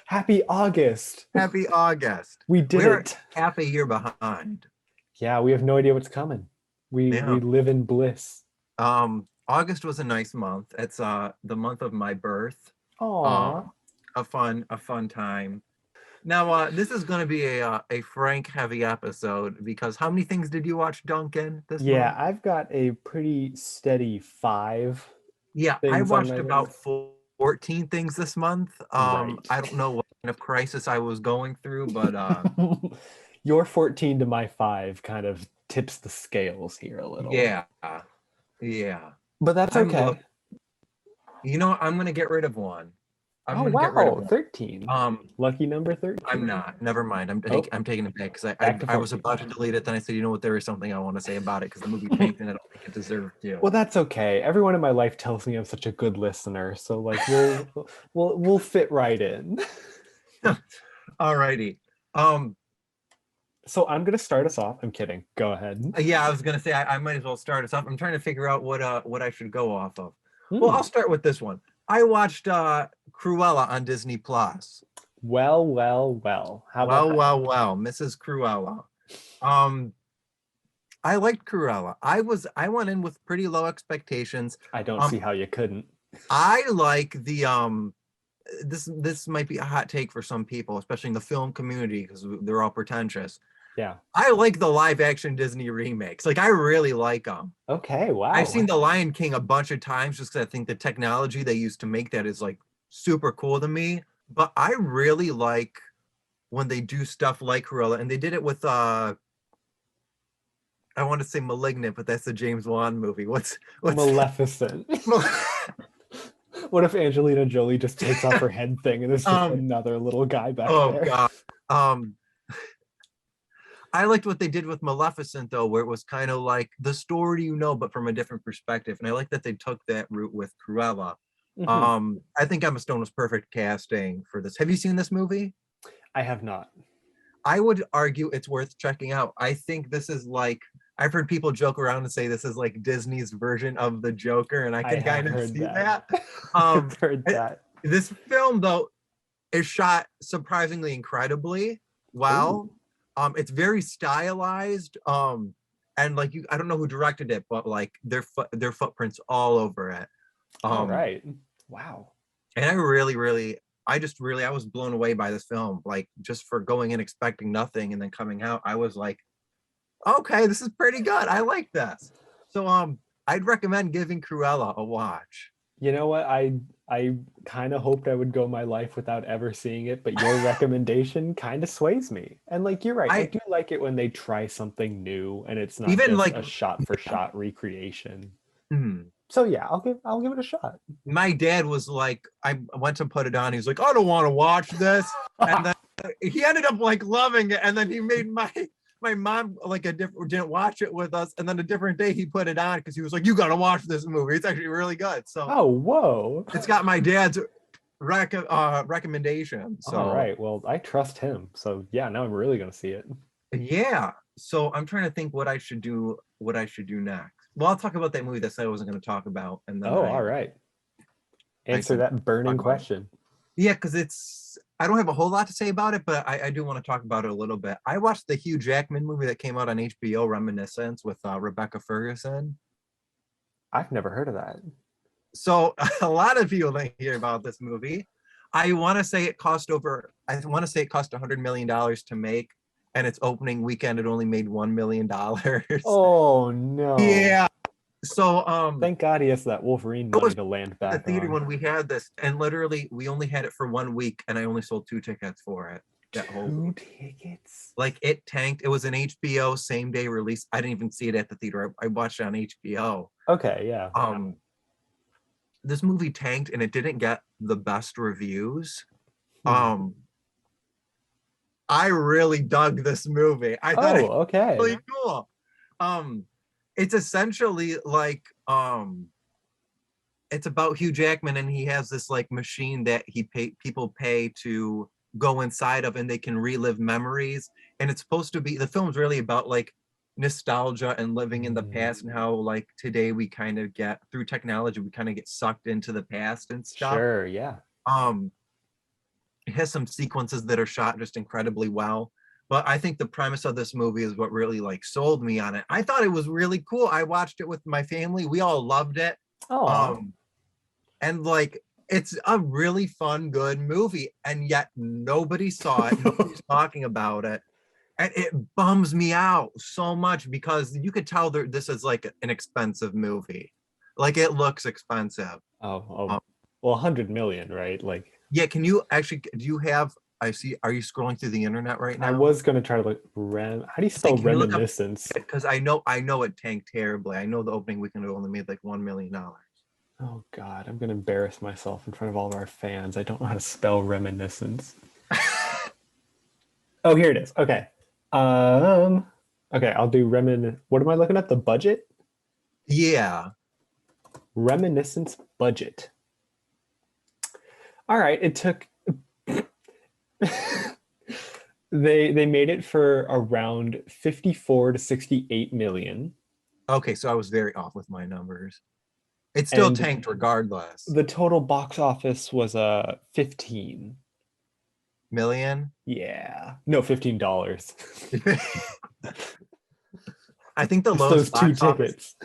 Happy August. Happy August. We did We're it. half a year behind. Yeah, we have no idea what's coming. We Yeah. live in bliss. August was a nice month. It's the month of my birth. Aw. Um, a fun time. Now, this is going to be a Frank heavy episode because how many things did you watch, Duncan, this Yeah, month? I've got a pretty steady 5 Yeah, I things on my watched list. about 14 things this month. Right. I don't know what kind of crisis I was going through, but Your 14 to my 5 kind of tips the scales here a little. yeah, yeah. But that's I'm okay. look. You know, what? I'm gonna get rid of one. I'm Oh, gonna get rid of wow. one. 13. Um, Lucky number I'm 13. not. Never mind. Oh, I'm taking it back because back to I was 14. about to delete it. Then I said, you know what? There is something I want to say about it because the movie tanked and I don't think it deserved to. Well, that's okay. Everyone in my life tells me I'm such a good listener, so like we'll fit right in. Alrighty. Um, So I'm gonna start us off. I'm kidding. Go ahead. yeah, I was gonna say I might as well start us off. I'm trying to figure out what I should go off of. Well, Hmm. I'll start with this one. I watched Cruella on Disney Plus. Well, well, well. How about Well, that? well, well, Mrs. Cruella. Um, I liked Cruella. I went in with pretty low expectations. I don't Um, see how you couldn't. I like the this might be a hot take for some people, especially in the film community because they're all pretentious. Yeah. I like the live action Disney remakes. Like I really like them. Okay. I've Wow. seen The Lion King a bunch of times just because I think the technology they use to make that is like super cool to me. But I really like when they do stuff like Cruella, and they did it with I want to say Malignant, but that's the James Wan movie. What's Maleficent. What if Angelina Jolie just takes off her head thing and it's just um another little guy back oh there? god. Um I liked what they did with Maleficent though, where it was kind of like the story you know, but from a different perspective. And I like that they took that route with Cruella. Hmm. I think Emma Stone was perfect casting for this. Have you seen this movie? I have not. I would argue it's worth checking out. I think this is like I've heard people joke around and say this is like Disney's version of the Joker, and I I can have kind of heard see that. that. I've heard I- that. this film though is shot surprisingly incredibly well. Ooh. It's very stylized. And like I don't know who directed it, but like their footprints all over it. All Um, right. Wow. and I was blown away by this film. Like just for going in expecting nothing and then coming out, I was like, okay, this is pretty good. I like this. So I'd recommend giving Cruella a watch. You know what? I kind of hoped I would go my life without ever seeing it, but your recommendation kind of sways me. And like you're right, I I do like it when they try something new and it's not even just like a shot for shot recreation. hmm, So yeah, I'll give it a shot. my dad was like, I went to put it on. He was like, I don't want to watch this. And then he ended up like loving it. And then he made my mom like a different didn't watch it with us. And then a different day he put it on because he was like, you gotta watch this movie. It's actually really good. So Oh, whoa. it's got my dad's recommendation. All So right. Well, I trust him. So yeah, now I'm really gonna see it. yeah. So I'm trying to think what I should do next. Well, I'll talk about that movie that I said I wasn't going to talk about, and then Oh, all right. I Answer said that burning talk about it. question. Yeah, because I don't have a whole lot to say about it, but I do want to talk about it a little bit. I watched the Hugh Jackman movie that came out on HBO, Reminiscence, with Rebecca Ferguson. I've never heard of that. So a lot of people didn't hear about this movie. I want to say it cost $100 million to make, and its opening weekend it only made $1 million. Oh no. Yeah. So Thank God he has that Wolverine I money was to land at the back theater on. when we had this, and literally we only had it for 1 week, and I only sold 2 tickets for it that whole Two week. tickets? Like it tanked. It was an HBO same day release. I didn't even see it at the theater. I watched it on HBO. Okay, yeah. This movie tanked, and it didn't get the best reviews. Hmm. Um, I really dug this movie. I thought Oh, it okay. was really cool. Um, it's essentially like it's about Hugh Jackman, and he has this like machine that people pay to go inside of, and they can relive memories. And it's supposed to be the film's really about like nostalgia and living in the past, and how like today we kind of get through technology, we kind of get sucked into the past and stuff. Sure, yeah. Um, it has some sequences that are shot just incredibly well. But I think the premise of this movie is what really like sold me on it. I thought it was really cool. I watched it with my family. We all loved it. Oh, And like it's a really fun, good movie, and yet nobody saw it. Nobody's talking about it. And it bums me out so much because you could tell this is like an expensive movie. Like it looks expensive. oh, well, 100 million, right? Like, Yeah, can you actually, do you have, I see, are you scrolling through the internet right I now? was gonna try to look how do you Say, spell can you look up, reminiscence? because I know it tanked terribly. I know the opening weekend only made like $1 million. Oh God, I'm gonna embarrass myself in front of all of our fans. I don't know how to spell reminiscence. Oh, here it is. Okay. Okay, I'll do what am I looking at? The budget? Yeah. Reminiscence budget. All right, it took they made it for around 54 to 68 million. Okay, so I was very off with my numbers. It still And tanked regardless. the total box office was 15 million? Yeah. No, $15. I think the Just lowest those two box office tickets.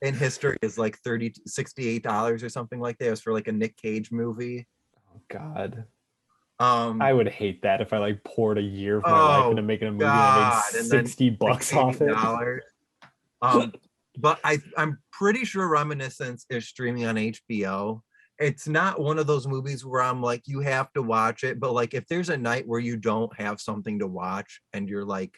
in history is like $68 or something like that. It was for like a Nick Cage movie. Oh God. Um, I would hate that if I like poured a year of my life into making a movie that made and then $60 off it. But I'm pretty sure Reminiscence is streaming on HBO. It's not one of those movies where I'm like, you have to watch it. But like, if there's a night where you don't have something to watch and you're like,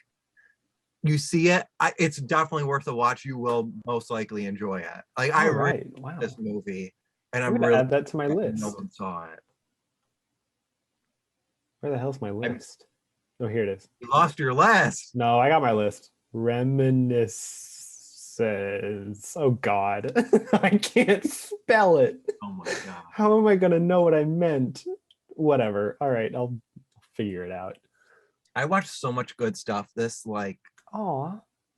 you see it, it's definitely worth a watch. You will most likely enjoy it. Like, I really like this movie, and I'm gonna add that to my list. No one saw it. Where the hell's my list? Oh, here it is. You lost your list. No, I got my list. Reminiscence. Oh God, I can't spell it. Oh my God. How am I gonna know what I meant? Whatever. All right, I'll figure it out. I watched so much good stuff this like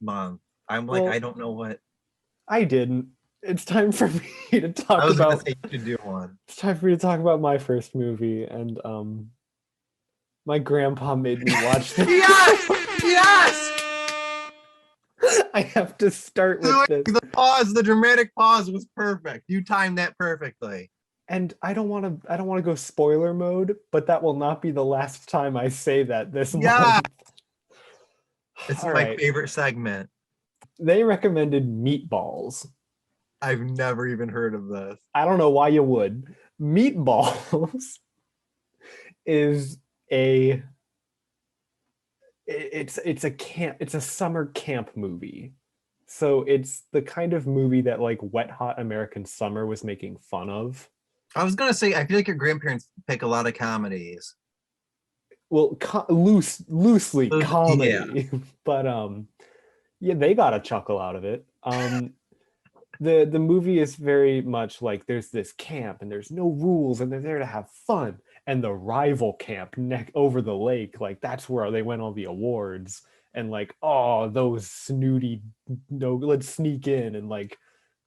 month. I'm like, well, I don't know what. I didn't. It's time for me to talk about. I was gonna say you should do one. It's time for me to talk about my first movie, and my grandpa made me watch this. Yes! I have to start with this. The dramatic pause was perfect. You timed that perfectly. And I don't want to go spoiler mode, but that will not be the last time I say that this month. It's my favorite segment. They recommended Meatballs. I've never even heard of this. I don't know why you would. Meatballs is it's a summer camp movie. So it's the kind of movie that like Wet Hot American Summer was making fun of. I was gonna say, I feel like your grandparents pick a lot of comedies. Well, loosely comedy, yeah. But yeah, they got a chuckle out of it. The movie is very much like there's this camp and there's no rules and they're there to have fun. And the rival camp over the lake, like that's where they win all the awards. And like, oh, those snooty, no, let's sneak in and like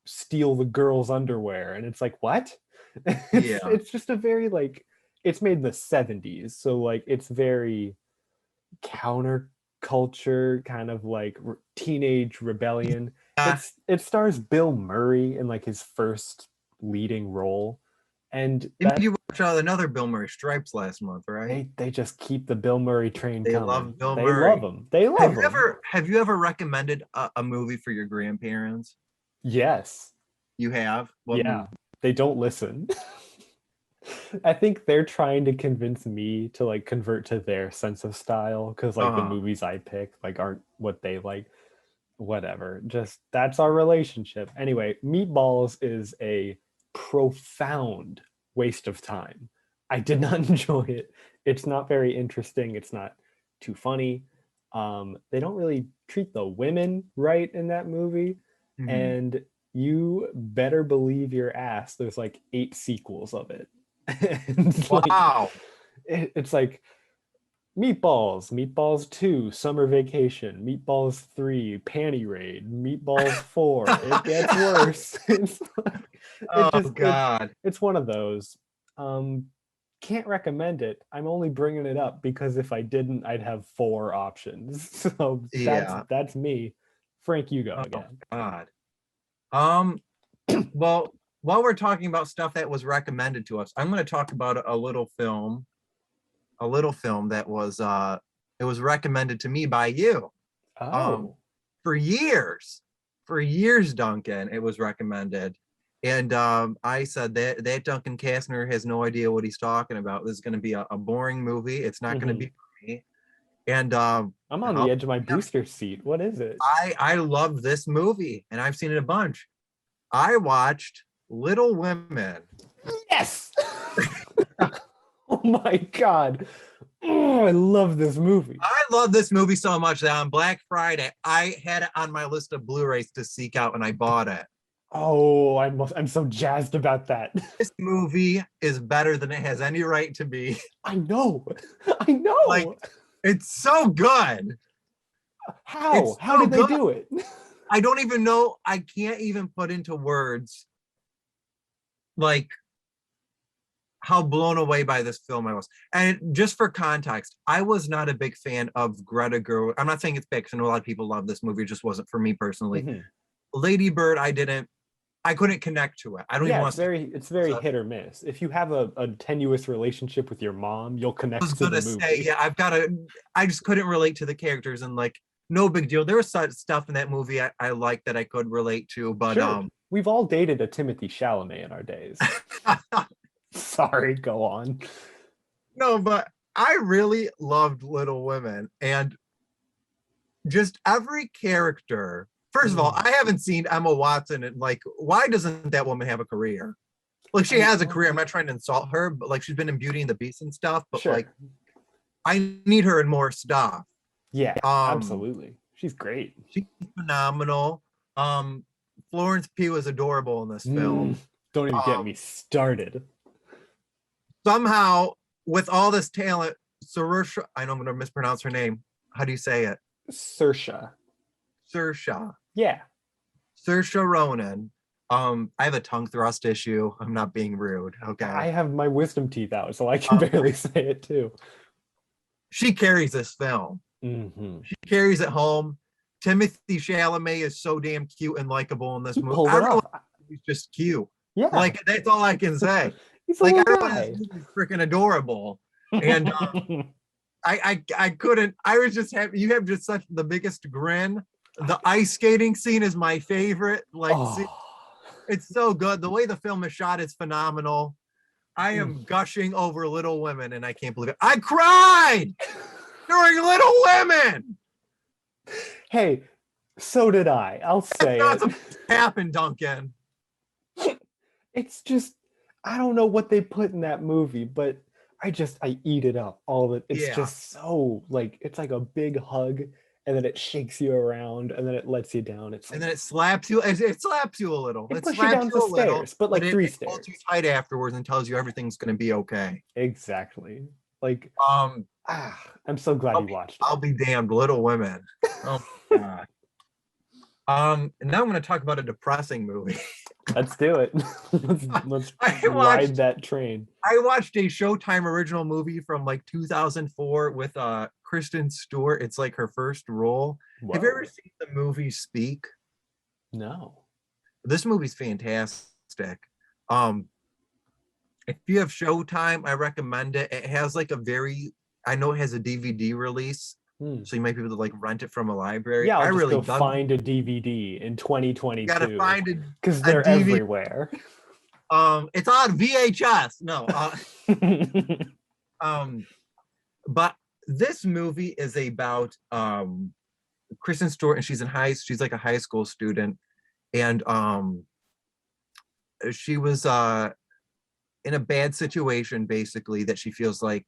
steal the girls' underwear. And it's like, what? It's just a very like, it's made in the 70s. So like, it's very counterculture, kind of like teenage rebellion. It stars Bill Murray in like his first leading role. And you watched another Bill Murray, Stripes, last month, right? They just keep the Bill Murray train coming. Love Bill Murray. They love him. They love him. Have you ever recommended a movie for your grandparents? Yes. You have? Yeah. They don't listen. I think they're trying to convince me to like convert to their sense of style because like the movies I pick like aren't what they like. Whatever. Just that's our relationship. Anyway, Meatballs is a profound waste of time. I did not enjoy it. It's not very interesting. It's not too funny. They don't really treat the women right in that movie. Mm-hmm. And you better believe your ass there's like 8 sequels of it. Wow. Like, it's like Meatballs 2, Summer Vacation, Meatballs 3, Panty Raid, Meatballs 4. It gets worse. It's like, God. It's one of those. can't recommend it. I'm only bringing it up because if I didn't, I'd have 4 options. So Yeah. that's me. Frank, you go Oh again. God. Well, while we're talking about stuff that was recommended to us, I'm going to talk about a little film that was it was recommended to me by you. Oh. For years, Duncan, it was recommended. And I said that Duncan Kastner has no idea what he's talking about. This is going to be a boring movie. It's not going to be for me. And I'm on the edge of my booster seat. What is it? I love this movie, and I've seen it a bunch. I watched Little Women. Yes. Oh my God. Oh, I love this movie. I love this movie so much that on Black Friday, I had it on my list of Blu-rays to seek out, and I bought it. Oh, I'm so jazzed about that. This movie is better than it has any right to be. I know. Like, it's so good. How? How did they do it? I don't even know. I can't even put into words like how blown away by this film I was. And just for context, I was not a big fan of Greta Gerwig. I'm not saying it's bad because I know a lot of people love this movie. It just wasn't for me personally. Mm-hmm. Lady Bird, I couldn't connect to it. I don't even want to. It's very hit or miss. If you have a tenuous relationship with your mom, you'll connect to the movie. I just couldn't relate to the characters, and like, no big deal. There was stuff in that movie I liked that I could relate to, but sure. We've all dated a Timothy Chalamet in our days. Sorry, go on. No, but I really loved Little Women, and just every character. First of all, I haven't seen Emma Watson, and like, why doesn't that woman have a career? Like, she has a career. I'm not trying to insult her, but like, she's been in Beauty and the Beast and stuff. But like, I need her in more stuff. Yeah, absolutely. She's great. She's phenomenal. Florence Pugh is adorable in this film. Don't even get me started. Somehow, with all this talent, Saoirse, I know I'm going to mispronounce her name. How do you say it? Saoirse. Yeah. Saoirse Ronan. I have a tongue thrust issue. I'm not being rude. Okay. I have my wisdom teeth out, so I can barely say it too. She carries this film. Mm-hmm. She carries it home. Timothy Chalamet is so damn cute and likable in this movie. Everyone is just cute. Yeah. Like, that's all I can say. He's like, everyone is freaking adorable. And I couldn't. I was just happy. You have just such the biggest grin. The ice skating scene is my favorite. Like, it's so good. The way the film is shot is phenomenal. I am gushing over Little Women, and I can't believe it. I cried during Little Women. Hey, so did I. I'll say it. Happened, Duncan. It's just, I don't know what they put in that movie, but I eat it up. All of it. It's just so, like, it's like a big hug, and then it shakes you around, and then it lets you down. It's like, and then it slaps you. It slaps you a little. It pushes you down the stairs, but like 3 stairs. It holds you tight afterwards and tells you everything's going to be okay. Exactly. Like, I'm so glad you watched it. I'll be damned. Little Women. Oh my God. And now I'm going to talk about a depressing movie. Let's do it. let's ride that train. I watched a Showtime original movie from like 2004 with Kristen Stewart. It's like her first role. Whoa. Have you ever seen the movie Speak? No. This movie's fantastic. If you have Showtime, I recommend it. It has like I know it has a DVD release. So you might be able to like rent it from a library. Yeah, I'll just go find a DVD in 2022. Gotta find it because they're everywhere. It's on VHS. No. But this movie is about Kristen Stewart, and she's like a high school student, and she was in a bad situation basically that she feels like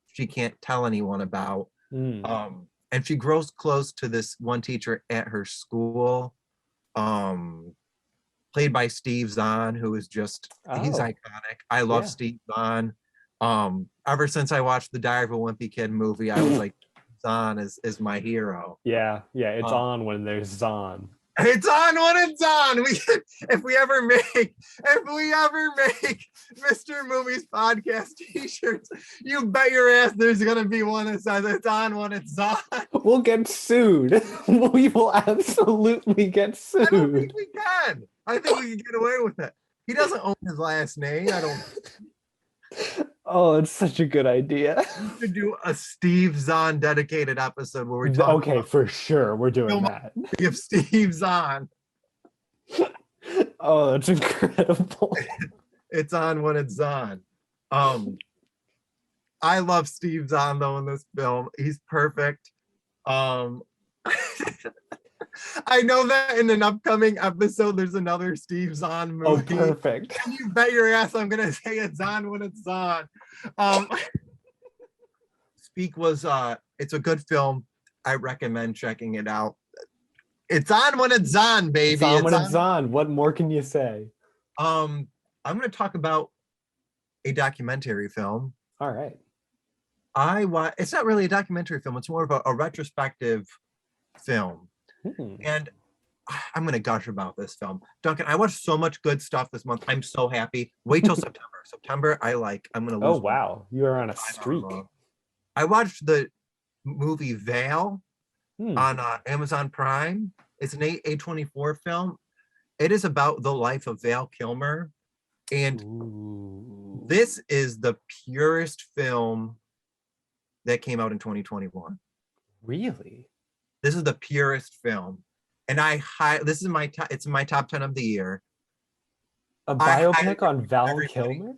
she can't tell anyone about. And she grows close to this one teacher at her school, played by Steve Zahn, who is just he's iconic. I love Steve Zahn. Ever since I watched the Diary of a Wimpy Kid movie, I was like, Zahn is my hero. Yeah, it's on when there's Zahn. It's on when it's on. If we ever make Mr. Movies podcast t-shirts, you bet your ass there's gonna be one that says it's on when it's on. We'll get sued. We will absolutely get sued. I don't think we can. I think we can get away with it. He doesn't own his last name. I don't. Oh, it's such a good idea. We should do a Steve Zahn dedicated episode where we talk. Okay, for sure, we're doing that. If Steve Zahn. Oh, that's incredible. It's on when it's on. I love Steve Zahn though in this film. He's perfect. I know that in an upcoming episode there's another Steve Zahn movie. Oh, perfect. And you bet your ass I'm gonna say it's on when it's on. Speak was it's a good film. I recommend checking it out. It's on when it's on, baby. It's on when it's on. What more can you say? I'm gonna talk about a documentary film. All right. It's not really a documentary film, it's more of a retrospective film. And I'm gonna gush about this film. Duncan, I watched so much good stuff this month. I'm so happy. Wait till September. September, I'm gonna lose. Oh wow, you are on a streak. I watched the movie Veil on Amazon Prime. It's an A24 film. It is about the life of Val Kilmer. And this is the purest film that came out in 2021. Really? This is the purest film. And this is it's my top 10 of the year. A biopic on Val Kilmer?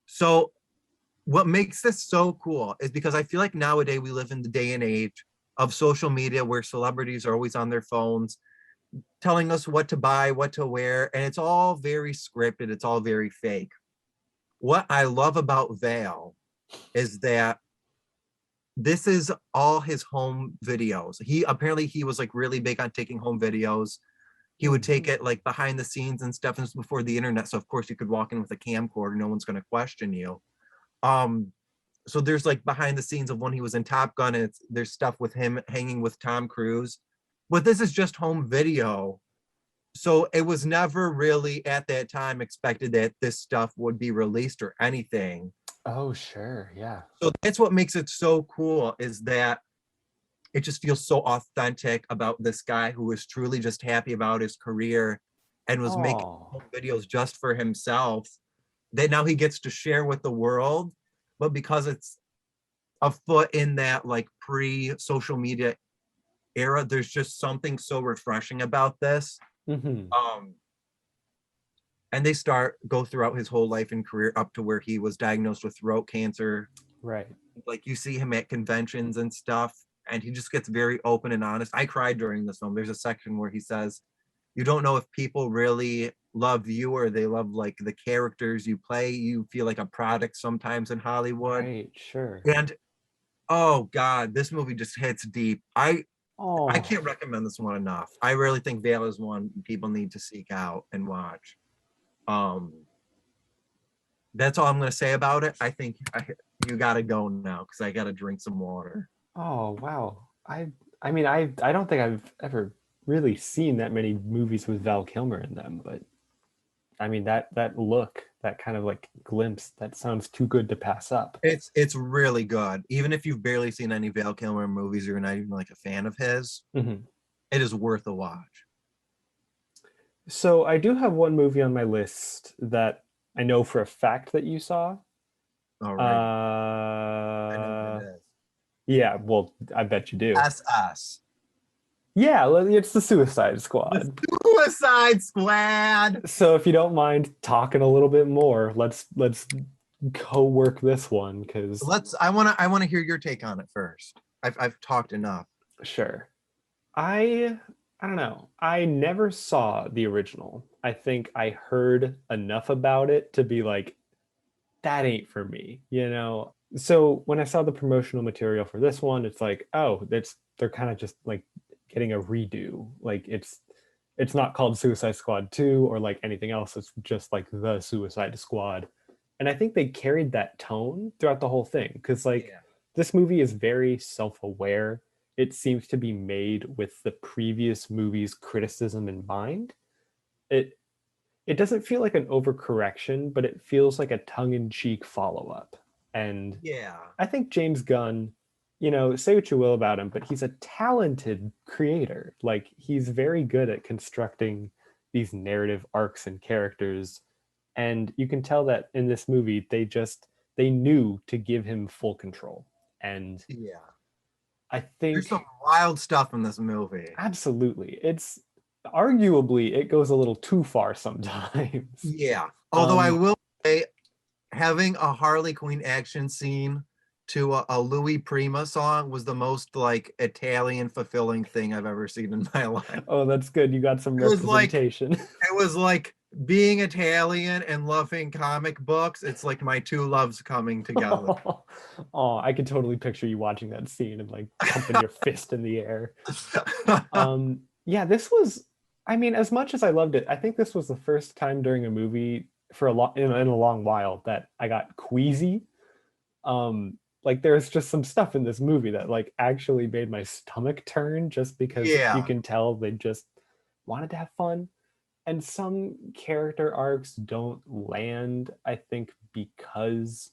So what makes this so cool is because I feel like nowadays we live in the day and age of social media where celebrities are always on their phones telling us what to buy, what to wear, and it's all very scripted, it's all very fake. What I love about Val is that this is all his home videos. He was like really big on taking home videos. He would take it like behind the scenes and stuff, and this before the internet, so of course you could walk in with a camcorder, no one's going to question you. So there's like behind the scenes of when he was in Top Gun, and there's stuff with him hanging with Tom Cruise. But this is just home video. So it was never really at that time expected that this stuff would be released or anything. Oh, sure. Yeah. So that's what makes it so cool, is that it just feels so authentic about this guy who was truly just happy about his career and was making home videos just for himself that now he gets to share with the world. But because it's a foot in that like pre-social media era, there's just something so refreshing about this. And they go throughout his whole life and career up to where he was diagnosed with throat cancer. Right. Like you see him at conventions and stuff, and he just gets very open and honest. I cried during this film. There's a section where he says, you don't know if people really love you or they love like the characters you play. You feel like a product sometimes in Hollywood. Right, sure. And oh God, this movie just hits deep. I can't recommend this one enough. I really think Veil is one people need to seek out and watch. That's all I'm going to say about it. I think you got to go now because I got to drink some water. Oh, wow. I mean, I don't think I've ever really seen that many movies with Val Kilmer in them, but I mean, that look, that kind of like glimpse, that sounds too good to pass up. It's really good. Even if you've barely seen any Val Kilmer movies, or you're not even like a fan of his, it is worth a watch. So I do have one movie on my list that I know for a fact that you saw. All right. I know what it is. Yeah, well, I bet you do. SS. Yeah, it's the Suicide Squad. The Suicide Squad. So if you don't mind talking a little bit more, let's co-work this one, because I want to hear your take on it first. I've talked enough. Sure. I don't know. I never saw the original. I think I heard enough about it to be like, that ain't for me, you know? So when I saw the promotional material for this one, it's like, oh, they're kind of just like getting a redo. Like it's not called Suicide Squad 2 or like anything else. It's just like the Suicide Squad. And I think they carried that tone throughout the whole thing. Cause like this movie is very self-aware. it seems to be made with the previous movie's criticism in mind. It it doesn't feel like an overcorrection, but it feels like a tongue-in-cheek follow-up. And Yeah. I think James Gunn, say what you will about him, but he's a talented creator. Like he's very good at constructing these narrative arcs and characters. And you can tell that in this movie they knew to give him full control. And Yeah. I There's some think wild stuff in this movie. absolutely it's arguably it goes a little too far sometimes. Yeah. Although I Um will say, having a Harley Quinn action scene to a Louis Prima song was the most like Italian fulfilling thing I've ever seen in my life. oh, that's good. You got some It was like representation. it was like being Italian and loving comic books. It's like my two loves coming together. Oh, I could totally picture you watching that scene and like pumping your fist in the air. Yeah, this was, I mean, as much as I loved it, I think this was the first time during a movie for in a long while that I got queasy. Like there's just some stuff in this movie that like actually made my stomach turn just because you Yeah. can tell they just wanted to have fun. And some character arcs don't land, I think, because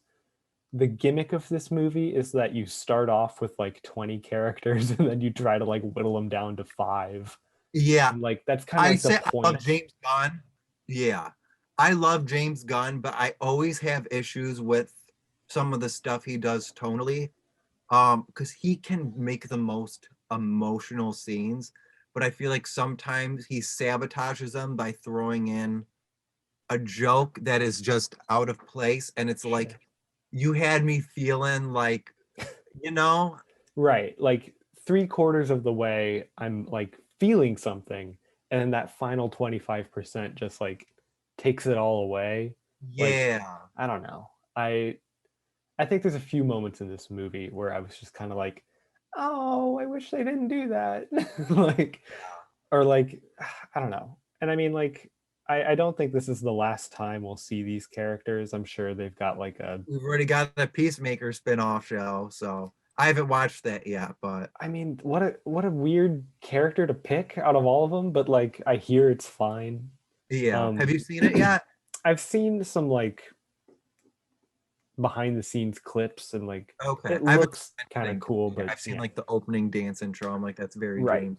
the gimmick of this movie is that you start off with like 20 characters and then you try to like whittle them down to 5. Yeah. And like that's kind of I like the say I love point. James Gunn. Yeah. I love James Gunn, but I always have issues with some of the stuff he does tonally. Because he can make the most emotional scenes, but I feel like sometimes he sabotages them by throwing in a joke that is just out of place. And it's Sure. like, you had me feeling like, you know, Right. Like 3/4 of the way I'm like feeling something, and then that final 25% just like takes it all away. Like, yeah. I don't know. I think there's a few moments in this movie where I was just kind of like, oh, I wish they didn't do that. Like, or like, I don't know. And I mean, like, I don't think this is the last time we'll see these characters. I'm sure they've got like a, We've already got a Peacemaker spin-off show, so I haven't watched that yet, but I mean, what a weird character to pick out of all of them, but like I hear it's fine. yeah. Have Um you seen it yet? I've seen some like behind the scenes clips and like Okay. it I haven't looks seen kind of anything. cool, but I've seen yeah. like the opening dance intro. I'm like, that's very Right. James.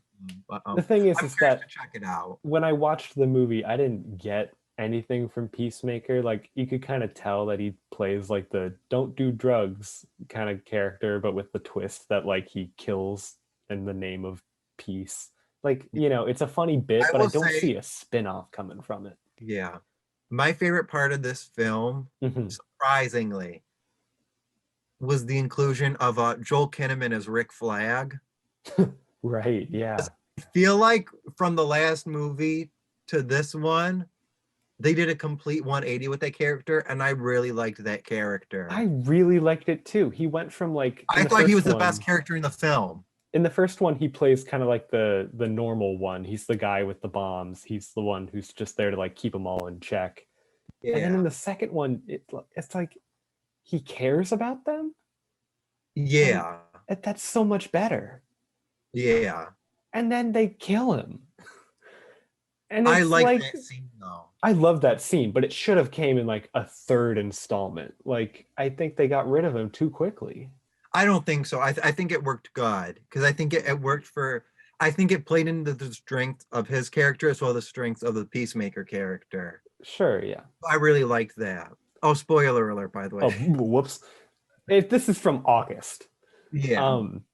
But The thing I'm is curious to that check it out. when I watched the movie, I didn't get anything from Peacemaker. Like you could kind of tell that he plays like the don't do drugs kind of character, but with the twist that like he kills in the name of peace. Like, it's a funny bit, I but I will don't say, see a spin-off coming from it. yeah, my favorite part of this film, Mhm. surprisingly, was the inclusion of Joel Kinnaman as Rick Flag. Right, yeah. I feel like from the last movie to this one, they did a complete 180 with that character, and I really liked that I character. really liked it too. He went from like I thought he was the best character in the film. in the first one he plays kind of like the normal one. He's the guy with the bombs. He's the one who's just there to like keep them all in check. And then in Yeah. the second one, it's like he cares about them, and Yeah. that's so much better. Yeah. And then they kill him, and I it's like like that scene though. I love that scene, but it should have came in like a third installment. Like I think they got rid of him too quickly. I don't think so. I think it worked good because I think it worked for. I think it played into the strength of his character as well as the strengths of the Peacemaker character. Sure, yeah. I really liked that. Oh, spoiler alert, by the Oh, way. whoops. This is from August. Yeah. Um,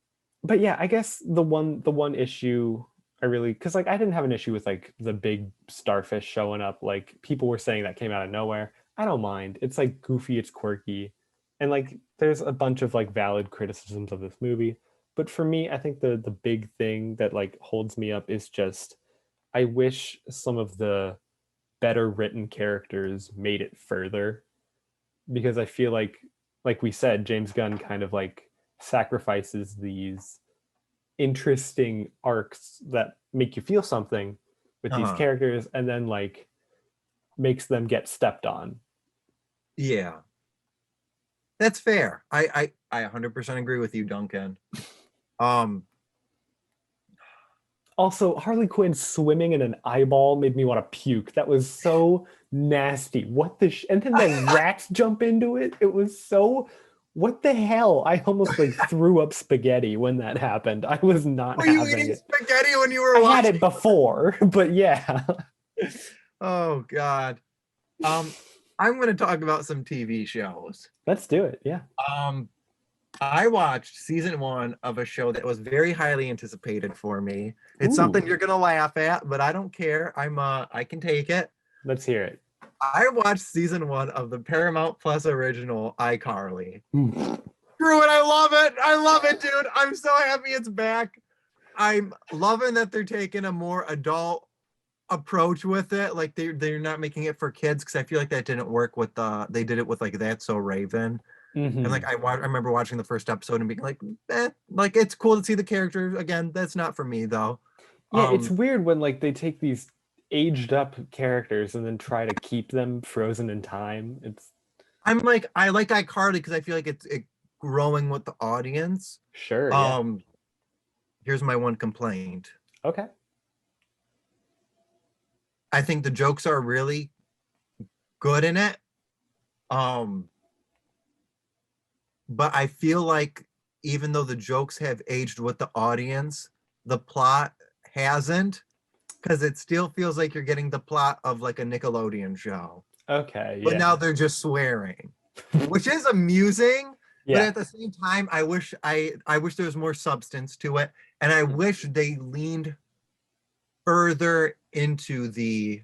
but yeah, I guess the one issue I really because like I didn't have an issue with like the big starfish showing up. Like people were saying that came out of nowhere. I don't mind. It's like goofy, it's quirky, and like there's a bunch of like valid criticisms of this movie. But for me, I think the big thing that like holds me up is just I wish some of the better written characters made it further because I feel like we said, James Gunn kind of like sacrifices these interesting arcs that make you feel something with these Uh-huh. characters and then like makes them get stepped on. Yeah. That's fair. I 100% agree with you, Duncan. Um, Also, Harley Quinn swimming in an eyeball made me want to puke. That was so nasty. What the and then the rats jump into it. It was so what the hell? I almost like threw up spaghetti when that happened. I was not Were you having eating it. spaghetti when you were I watching? had it before, but yeah. Oh God. I'm going to talk about some TV shows. Let's do it. Yeah. I watched season 1 of a show that was very highly anticipated for me. It's Ooh. something you're gonna laugh at, but I don't care. I can take it. Let's hear it. I watched season 1 of the Paramount Plus original iCarly. Mm. Screw it, I love it. I love it, dude. I'm so happy it's back. I'm loving that they're taking a more adult approach with it. Like they're not making it for kids, because I feel like that didn't work with they did it with like That's So Raven. Mm-hmm. And like I remember watching the first episode and being like, like it's cool to see the characters again. That's not for me though. Yeah, it's weird when like they take these aged up characters and then try to keep them frozen in time. I like iCarly because I feel like it's growing with the audience. Sure. Yeah. Here's my one complaint. Okay. I think the jokes are really good in it. But I feel like even though the jokes have aged with the audience, the plot hasn't, because it still feels like you're getting the plot of like a Nickelodeon show. Okay. Yeah. But now they're just swearing, which is amusing. Yeah. But at the same time, I wish there was more substance to it, and I wish they leaned further into the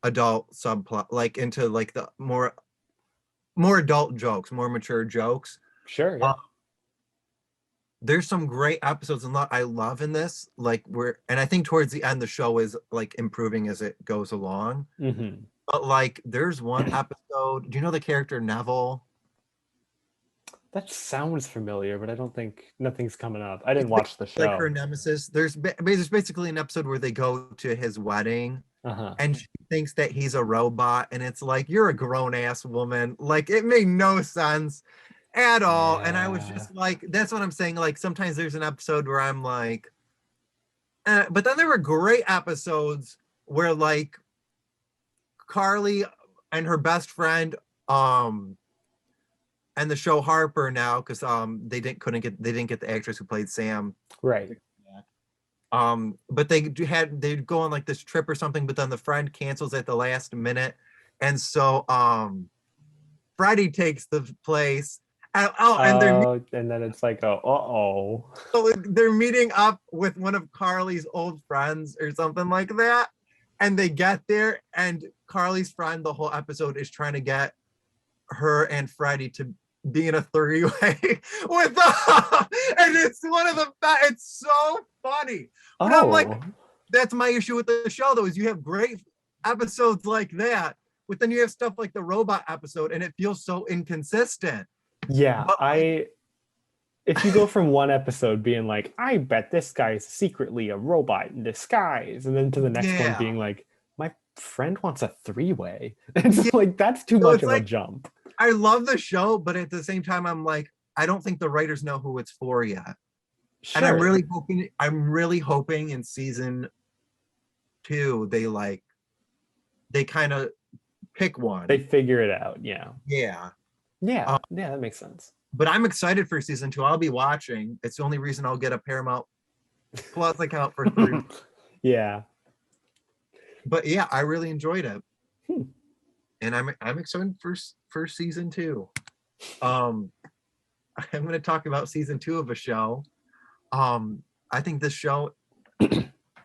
adult subplot, like into like the more adult jokes, more mature jokes. Sure. Yeah. There's some great episodes and I love in this, like and I think towards the end the show is like improving as it goes along. Mm-hmm. But like there's one episode, do you know the character Neville? That sounds familiar, but I don't think nothing's coming up. I didn't watch the show. Like her nemesis. There's basically an episode where they go to his wedding. Uh-huh. And she thinks that he's a robot, and it's like, you're a grown-ass woman. Like, it made no sense at all. Yeah. And I was just like, that's what I'm saying. Like, sometimes there's an episode where I'm like, but then there were great episodes where like Carly and her best friend, and the show Harper now, because they didn't get the actress who played Sam. Right. But they'd go on like this trip or something, but then the friend cancels at the last minute, and so Freddie takes the place, and then it's like, so they're meeting up with one of Carly's old friends or something like that, and they get there, and Carly's friend the whole episode is trying to get her and Freddie to be in a three-way with them, and it's one of the best. It's so funny. But I'm like, that's my issue with the show though, is you have great episodes like that, but then you have stuff like the robot episode and it feels so inconsistent. Yeah. If you go from one episode being like, I bet this guy is secretly a robot in disguise, and then to the next one being like, my friend wants a three-way, it's like, that's too much of a jump. I love the show, but at the same time, I'm like, I don't think the writers know who it's for yet. Sure. And I'm really hoping in season 2, they kind of pick one. They figure it out. Yeah. Yeah. Yeah. That makes sense. But I'm excited for season 2. I'll be watching. It's the only reason I'll get a Paramount Plus account for 3. Yeah. But yeah, I really enjoyed it. And I'm excited for season 2. I'm going to talk about season 2 of a show. I think this show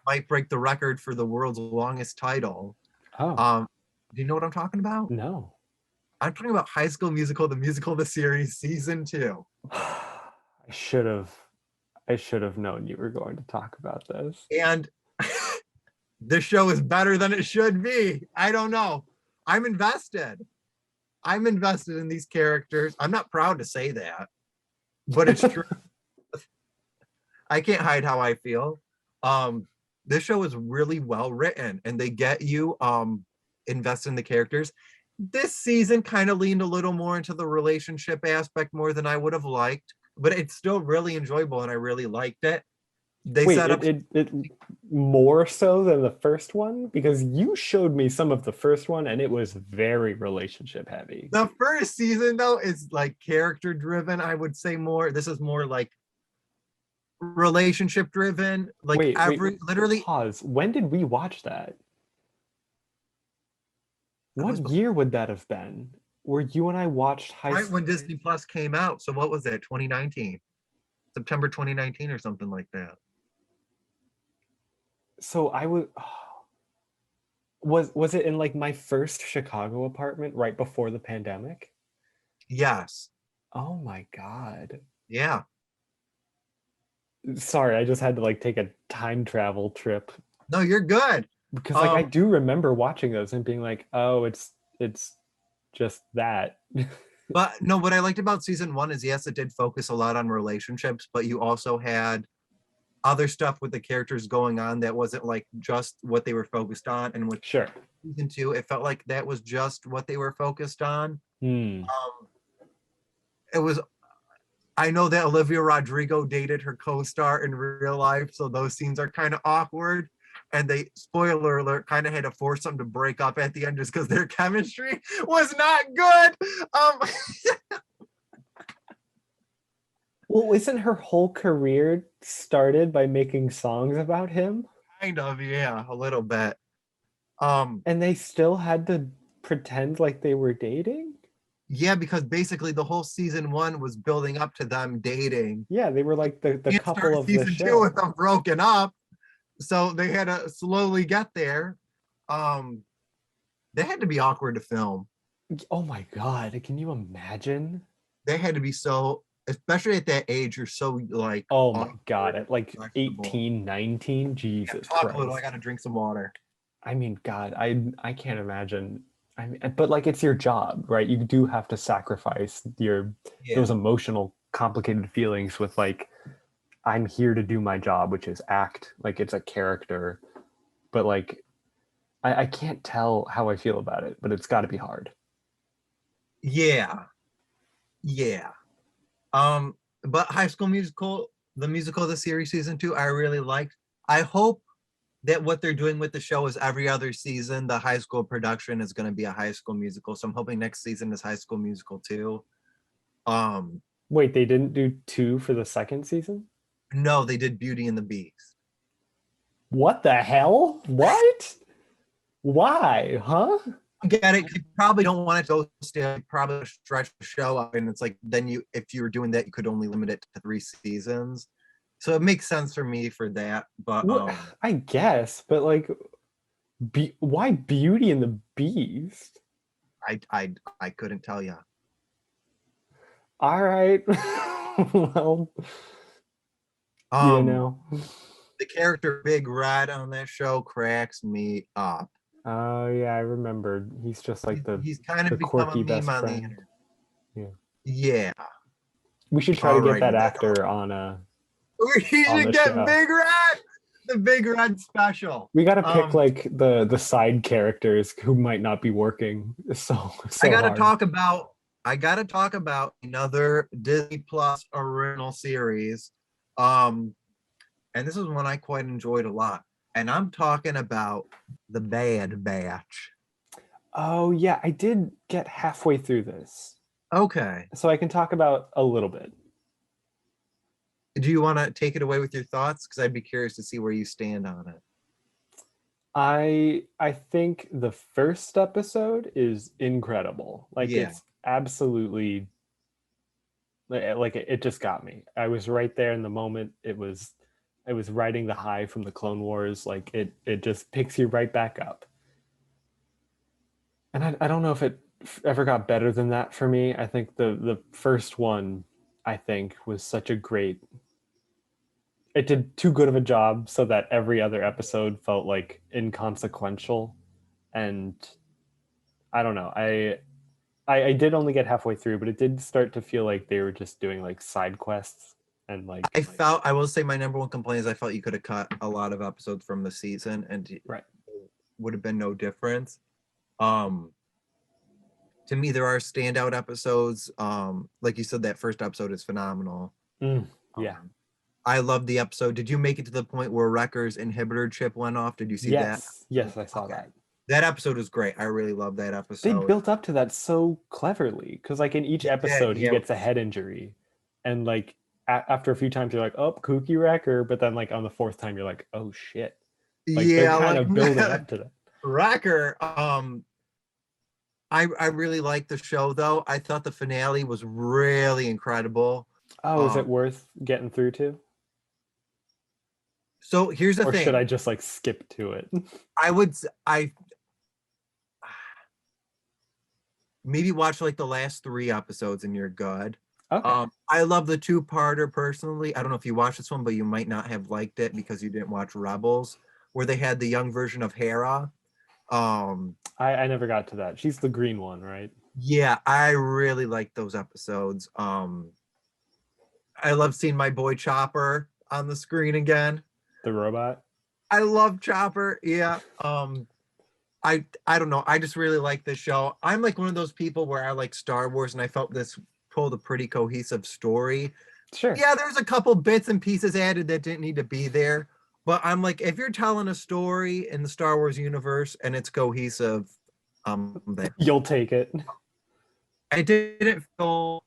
might break the record for the world's longest title. Do you know what I'm talking about? No. I'm talking about High School Musical, the musical, the series, season 2. I should have known you were going to talk about this. And this show is better than it should be. I don't know. I'm invested in these characters. I'm not proud to say that, but it's true. I can't hide how I feel. This show is really well written, and they get you invested in the characters. This season kind of leaned a little more into the relationship aspect more than I would have liked, but it's still really enjoyable, and I really liked it. They Wait, set up it more so than the first one? Because you showed me some of the first one and it was very relationship heavy. the first season though is like character driven. I would say more. This is more like relationship driven. Like Wait, literally, pause. When did we watch that? I was What year would that have been? Where you and I watched High right School? when Disney Plus came out. So what was that? 2019, September 2019 or something like that. So I was was it in like my first Chicago apartment right before the pandemic? Yes. Oh my God. Yeah. Sorry, I just had to like take a time travel trip No, you're good. because like I Um, do remember watching those and being like, "Oh, it's just that." but no, what I liked about season one is yes, it did focus a lot on relationships, but you also had other stuff with the characters going on that wasn't like just what they were focused on. And with Sure. season two, it felt like that was just what they were focused on. Hmm. It was I know that Olivia Rodrigo dated her co-star in real life, so those scenes are kind of awkward. And they, spoiler alert, kind of had to force them to break up at the end just because their chemistry was not good. Well, isn't her whole career started by making songs about him? Kind of, yeah, a little bit. And they still had to pretend like they were dating? Yeah, because basically the whole season one was building up to them dating. Yeah, they were like the Can't couple start of the season two show. with them broken up, so they had to slowly get there. Um, they had to be awkward to film. Oh my God, can you imagine? They had to be so, especially at that age, you're so like Oh my God, awkward, at like flexible. 18, 19, Yeah, Jesus talk a little. I Christ. gotta drink some water. I mean, God, I can't imagine. I mean, but like it's your job, right? You do have to sacrifice your Yeah. those emotional, complicated feelings with like, I'm here to do my job, which is act like it's a character. But like I can't tell how I feel about it, but it's gotta be hard. Yeah. Yeah. But High School Musical, the musical, the series season two, I really liked. I hope that what they're doing with the show is every other season, the high school production is going to be a High School Musical. So I'm hoping next season is High School Musical too. Um, Wait, they didn't do two for the second season? no, they did Beauty and the Beast. What the hell? What? Why? Huh? Get it? You probably don't want it to go still. Probably stretch the show up, and it's like then you, if you were doing that, you could only limit it to 3 seasons. So it makes sense for me for that. But What? I guess, but like, why Beauty and the Beast? I couldn't tell you. All right. Well, you Um, know. the character Big Red on that show cracks me up. Oh yeah, I remembered. He's just like He's kind the of become a quirky meme best on the friend. internet. Yeah. Yeah. We should try to get that Alrighty, actor he on the should get show. Big Red, the Big Red special. We got to pick Um, like the side characters who might not be working I so gotta hard. talk about I gotta talk about another Disney Plus original series. Um, and this is one I quite enjoyed a lot. And I'm talking about The Bad Batch. Oh yeah, I did get halfway through this. Okay. So I can talk about a little bit. Do you want to take it away with your thoughts? Because I'd be curious to see where you stand on it. I think the first episode is incredible. Like Yeah. it's absolutely like it just got me. I was right there in the moment. It was riding the high from the Clone Wars. Like it just picks you right back up. And I don't know if it ever got better than that for me. I think the first one I think was such a great, it did too good of a job so that every other episode felt like inconsequential. And I don't know. I did only get halfway through, but it did start to feel like they were just doing like side quests and like I will say my number one complaint is I felt you could have cut a lot of episodes from the season and it right. would have been no difference. Um, to me, there are standout episodes. Like you said, that first episode is phenomenal. Yeah. I love the episode. Did you make it to the point where Wrecker's inhibitor chip went off? Did you see that? Yes, I saw that. That episode was great. I really love that They episode. built up to that so cleverly because, like, in each episode, he gets a head injury, and like after a few times, you're like, "Oh, kooky Wrecker," but then like on the fourth time, you're like, "Oh shit!" Like they're kind of building up to that. Wrecker. I really like the show though. I thought the finale was really incredible. Oh, is it worth getting through to? So here's the thing. Or should I just like skip to it? I maybe watch like the last 3 episodes and you're good. Okay. I love the 2-parter personally. I don't know if you watched this one, but you might not have liked it because you didn't watch Rebels, where they had the young version of Hera. I never got to that. She's the green one, right? Yeah, I really like those episodes. I love seeing my boy Chopper on the screen again. The robot. I love Chopper. Yeah. I don't know. I just really like this show. I'm like one of those people where I like Star Wars, and I felt this told a pretty cohesive story. Sure. Yeah, there's a couple bits and pieces added that didn't need to be there. But I'm like, if you're telling a story in the Star Wars universe and it's cohesive, you'll take it. I didn't feel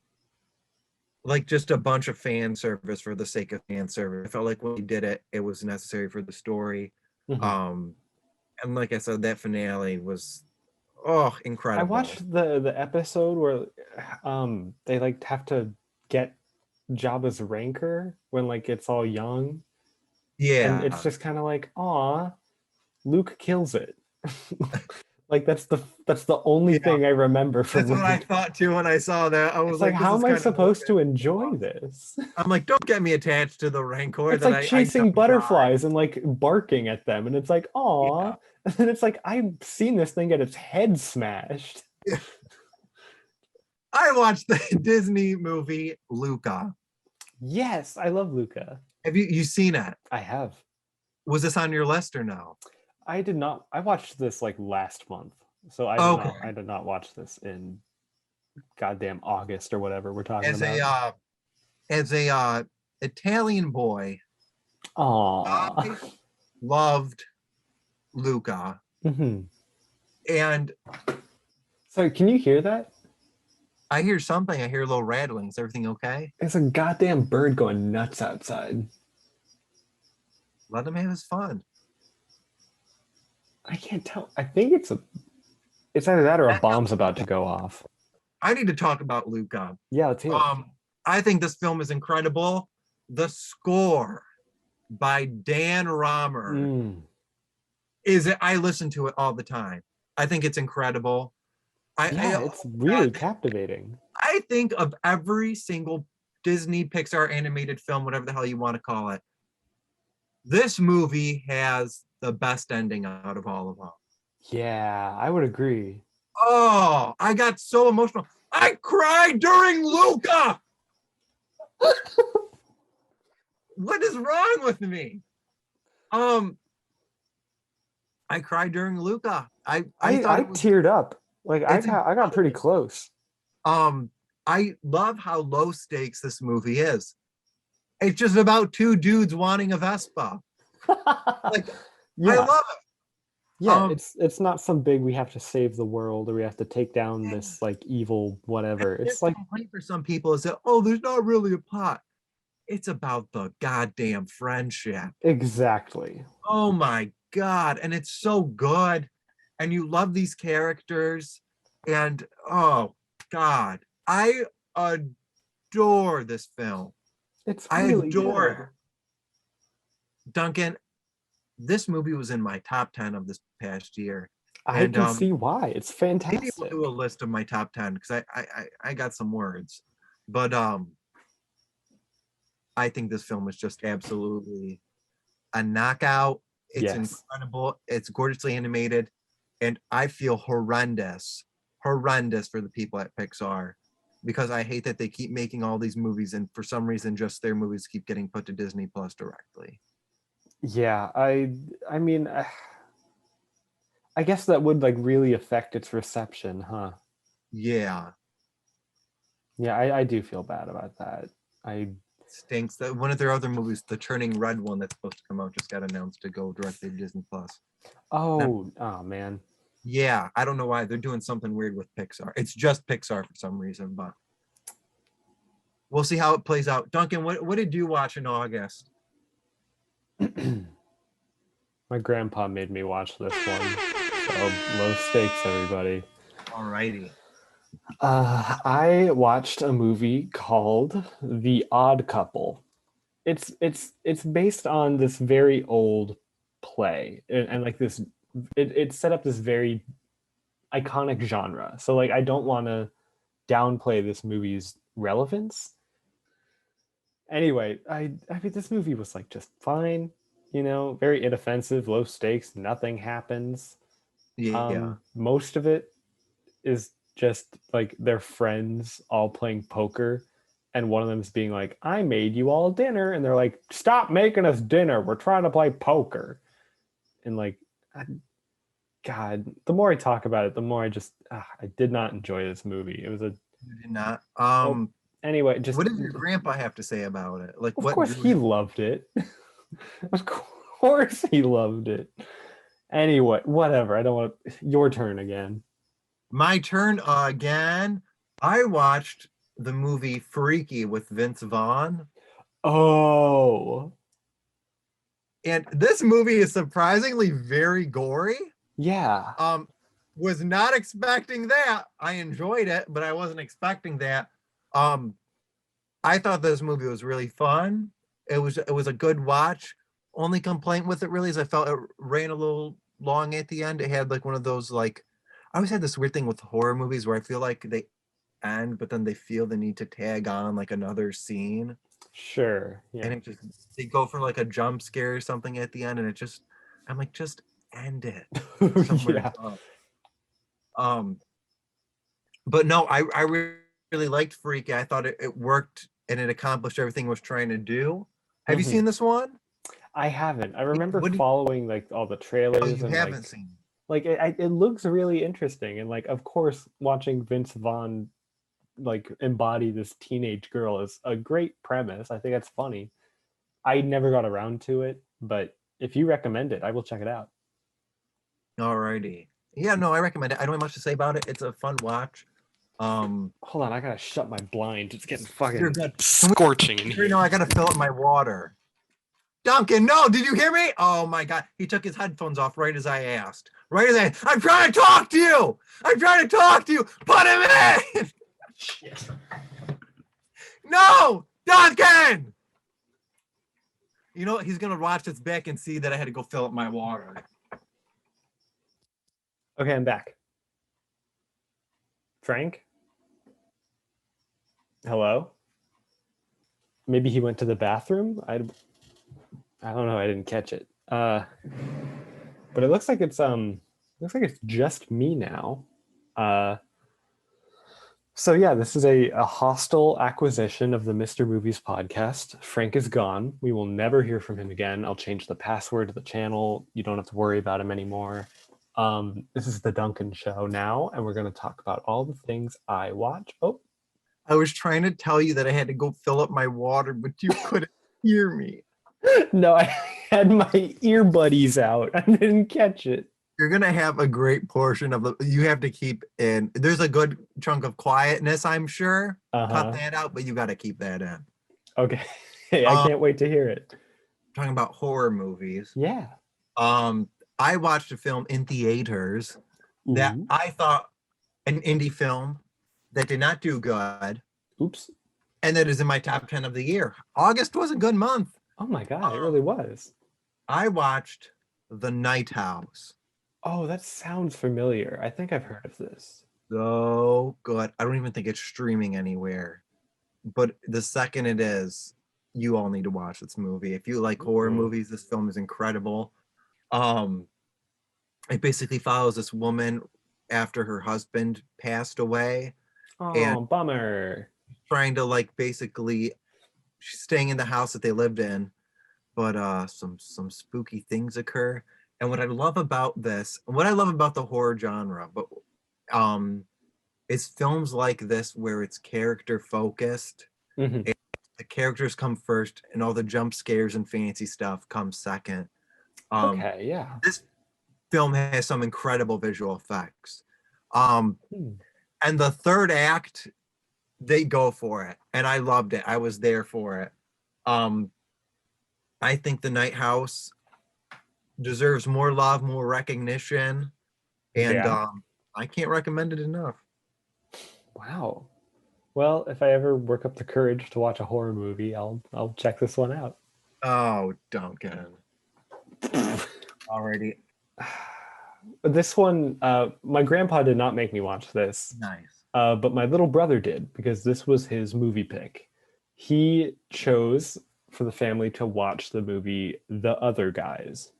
like just a bunch of fan service for the sake of fan service. I felt like when he did it, it was necessary for the story. Mm-hmm. And like I said, that finale was incredible. I watched the episode where they like have to get Jabba's rancor when like it's all young. Yeah. And it's just kind of like, aw, Luke kills it. Like that's the only thing I remember from That's what I thought too when I saw that. I was like, how am I supposed to enjoy this? I'm like, don't get me attached to the rancor. It's like chasing butterflies and like barking at them, and it's like, aw. Yeah. And then it's like, I've seen this thing get its head smashed. Yeah. I watched the Disney movie Luca. Yes, I love Luca. Have you seen it? I have. Was this on your list or no? I did not. I watched this like last month, so I did not watch this in goddamn August or whatever we're talking about. As a Italian boy, I loved Luca. Mm-hmm. And so, can you hear that? I hear something. I hear a little rattling. Is everything okay? It's a goddamn bird going nuts outside. Let him have his fun. I can't tell. I think it's either that or a bomb's about to go off. I need to talk about Luca. Yeah, let's hear it. I think this film is incredible. The score by Dan Romer I listen to it all the time. I think it's incredible. It's really captivating. I think of every single Disney, Pixar animated film, whatever the hell you want to call it, this movie has the best ending out of all of them. Yeah, I would agree. Oh, I got so emotional. I cried during Luca. What is wrong with me? I cried during Luca. I teared up. Like I got pretty close. I love how low stakes this movie is. It's just about 2 dudes wanting a Vespa. Like, yeah. I love it. Yeah, it's not some big we have to save the world or we have to take down this like evil whatever. It's like for some people is that there's not really a plot. It's about the goddamn friendship. Exactly. Oh my God. And it's so good. And you love these characters. And oh God, I adore this film. I adore it. Duncan, this movie was in my top 10 of this past year. I can see why. It's fantastic. Maybe we'll do a list of my top 10 because I got some words. But I think this film is just absolutely a knockout. It's incredible. It's gorgeously animated. And I feel horrendous for the people at Pixar because I hate that they keep making all these movies and for some reason just their movies keep getting put to Disney Plus directly. Yeah, I mean, I guess that would like really affect its reception, huh? Yeah. Yeah, I do feel bad about that. stinks. That one of their other movies, the Turning Red one that's supposed to come out, just got announced to go directly to Disney Plus. Oh man. Yeah, I don't know why they're doing something weird with Pixar. It's just Pixar for some reason, but we'll see how it plays out. Duncan, what did you watch in August? My grandpa made me watch this one. So low stakes, everybody. Alrighty. I watched a movie called The Odd Couple. It's based on this very old play, and like this, it set up this very iconic genre. So like I don't want to downplay this movie's relevance. Anyway, I mean this movie was like just fine, very inoffensive, low stakes, nothing happens. Yeah. Most of it is just like their friends all playing poker, and one of them's being like, I made you all dinner, and they're like, stop making us dinner, we're trying to play poker. And like, God, the more I talk about it, the more I did not enjoy this movie. It was a You did not. Anyway, just what did your grandpa have to say about it? Like, of what? course he loved it. Of course he loved it. Anyway, whatever. I don't want to. Your turn again. My turn again. I watched the movie Freaky with Vince Vaughn. Oh. And this movie is surprisingly very gory. Yeah. Was not expecting that. I enjoyed it, but I wasn't expecting that. I thought this movie was really fun. It was a good watch. Only complaint with it really is I felt it ran a little long at the end. It had like one of those like I always had this weird thing with horror movies where I feel like they end, but then they feel the need to tag on like another scene. Sure. Yeah. And it just they go for like a jump scare or something at the end, and it just I'm like, just end it somewhere. Yeah. But no, I really liked Freaky. I thought it worked and it accomplished everything it was trying to do. Have you seen this one? I haven't. I remember following like all the trailers. Oh, you and haven't like, seen it. Like it looks really interesting, and like of course watching Vince Vaughn like embody this teenage girl is a great premise. I think that's funny. I never got around to it, but if you recommend it, I will check it out. Alrighty. Yeah, no, I recommend it. I don't have much to say about it. It's a fun watch. Hold on, I gotta shut my blind. It's getting fucking You're good. scorching in here. No, I gotta fill up my water. Duncan, no, did you hear me? Oh my God, he took his headphones off right as I asked. I'm trying to talk to you. I'm trying to talk to you. Put him in. Shit. No, Duncan. You know what? He's gonna watch this back and see that I had to go fill up my water. Okay, I'm back. Frank? Hello? Maybe he went to the bathroom? I don't know, I didn't catch it. But it looks like it's just me now. So yeah, this is a hostile acquisition of the Mr. Movies podcast. Frank is gone. We will never hear from him again. I'll change the password to the channel. You don't have to worry about him anymore. This is the Duncan Show now, and we're going to talk about all the things I watch. Oh, I was trying to tell you that I had to go fill up my water, but you couldn't hear me. No, I had my earbuddies out. I didn't catch it. You're going to have a great portion of you have to keep in. There's a good chunk of quietness, I'm sure. Cut that out, but you got to keep that in. Okay. Hey, I can't wait to hear it. Talking about horror movies. Yeah. I watched a film in theaters that I thought an indie film that did not do good. Oops. And that is in my top 10 of the year. August was a good month. Oh my God, it really was. I watched The Nighthouse. Oh, that sounds familiar. I think I've heard of this. So good. I don't even think it's streaming anywhere. But the second it is, you all need to watch this movie. If you like horror movies, this film is incredible. It basically follows this woman after her husband passed away. Oh, and bummer. Trying to like basically she's staying in the house that they lived in, but some spooky things occur. And what I love about this, what I love about the horror genre, but is films like this where it's character focused. Mm-hmm. It's the characters come first, and all the jump scares and fancy stuff comes second. Okay, yeah. This film has some incredible visual effects. Um, and the third act, they go for it, and I loved it. I was there for it. I think the Nighthouse deserves more love, more recognition, and Yeah. I can't recommend it enough. Wow. Well, if I ever work up the courage to watch a horror movie, I'll check this one out. Oh, Duncan. Already. This one, my grandpa did not make me watch this. Nice. But my little brother did, because this was his movie pick. He chose for the family to watch the movie The Other Guys.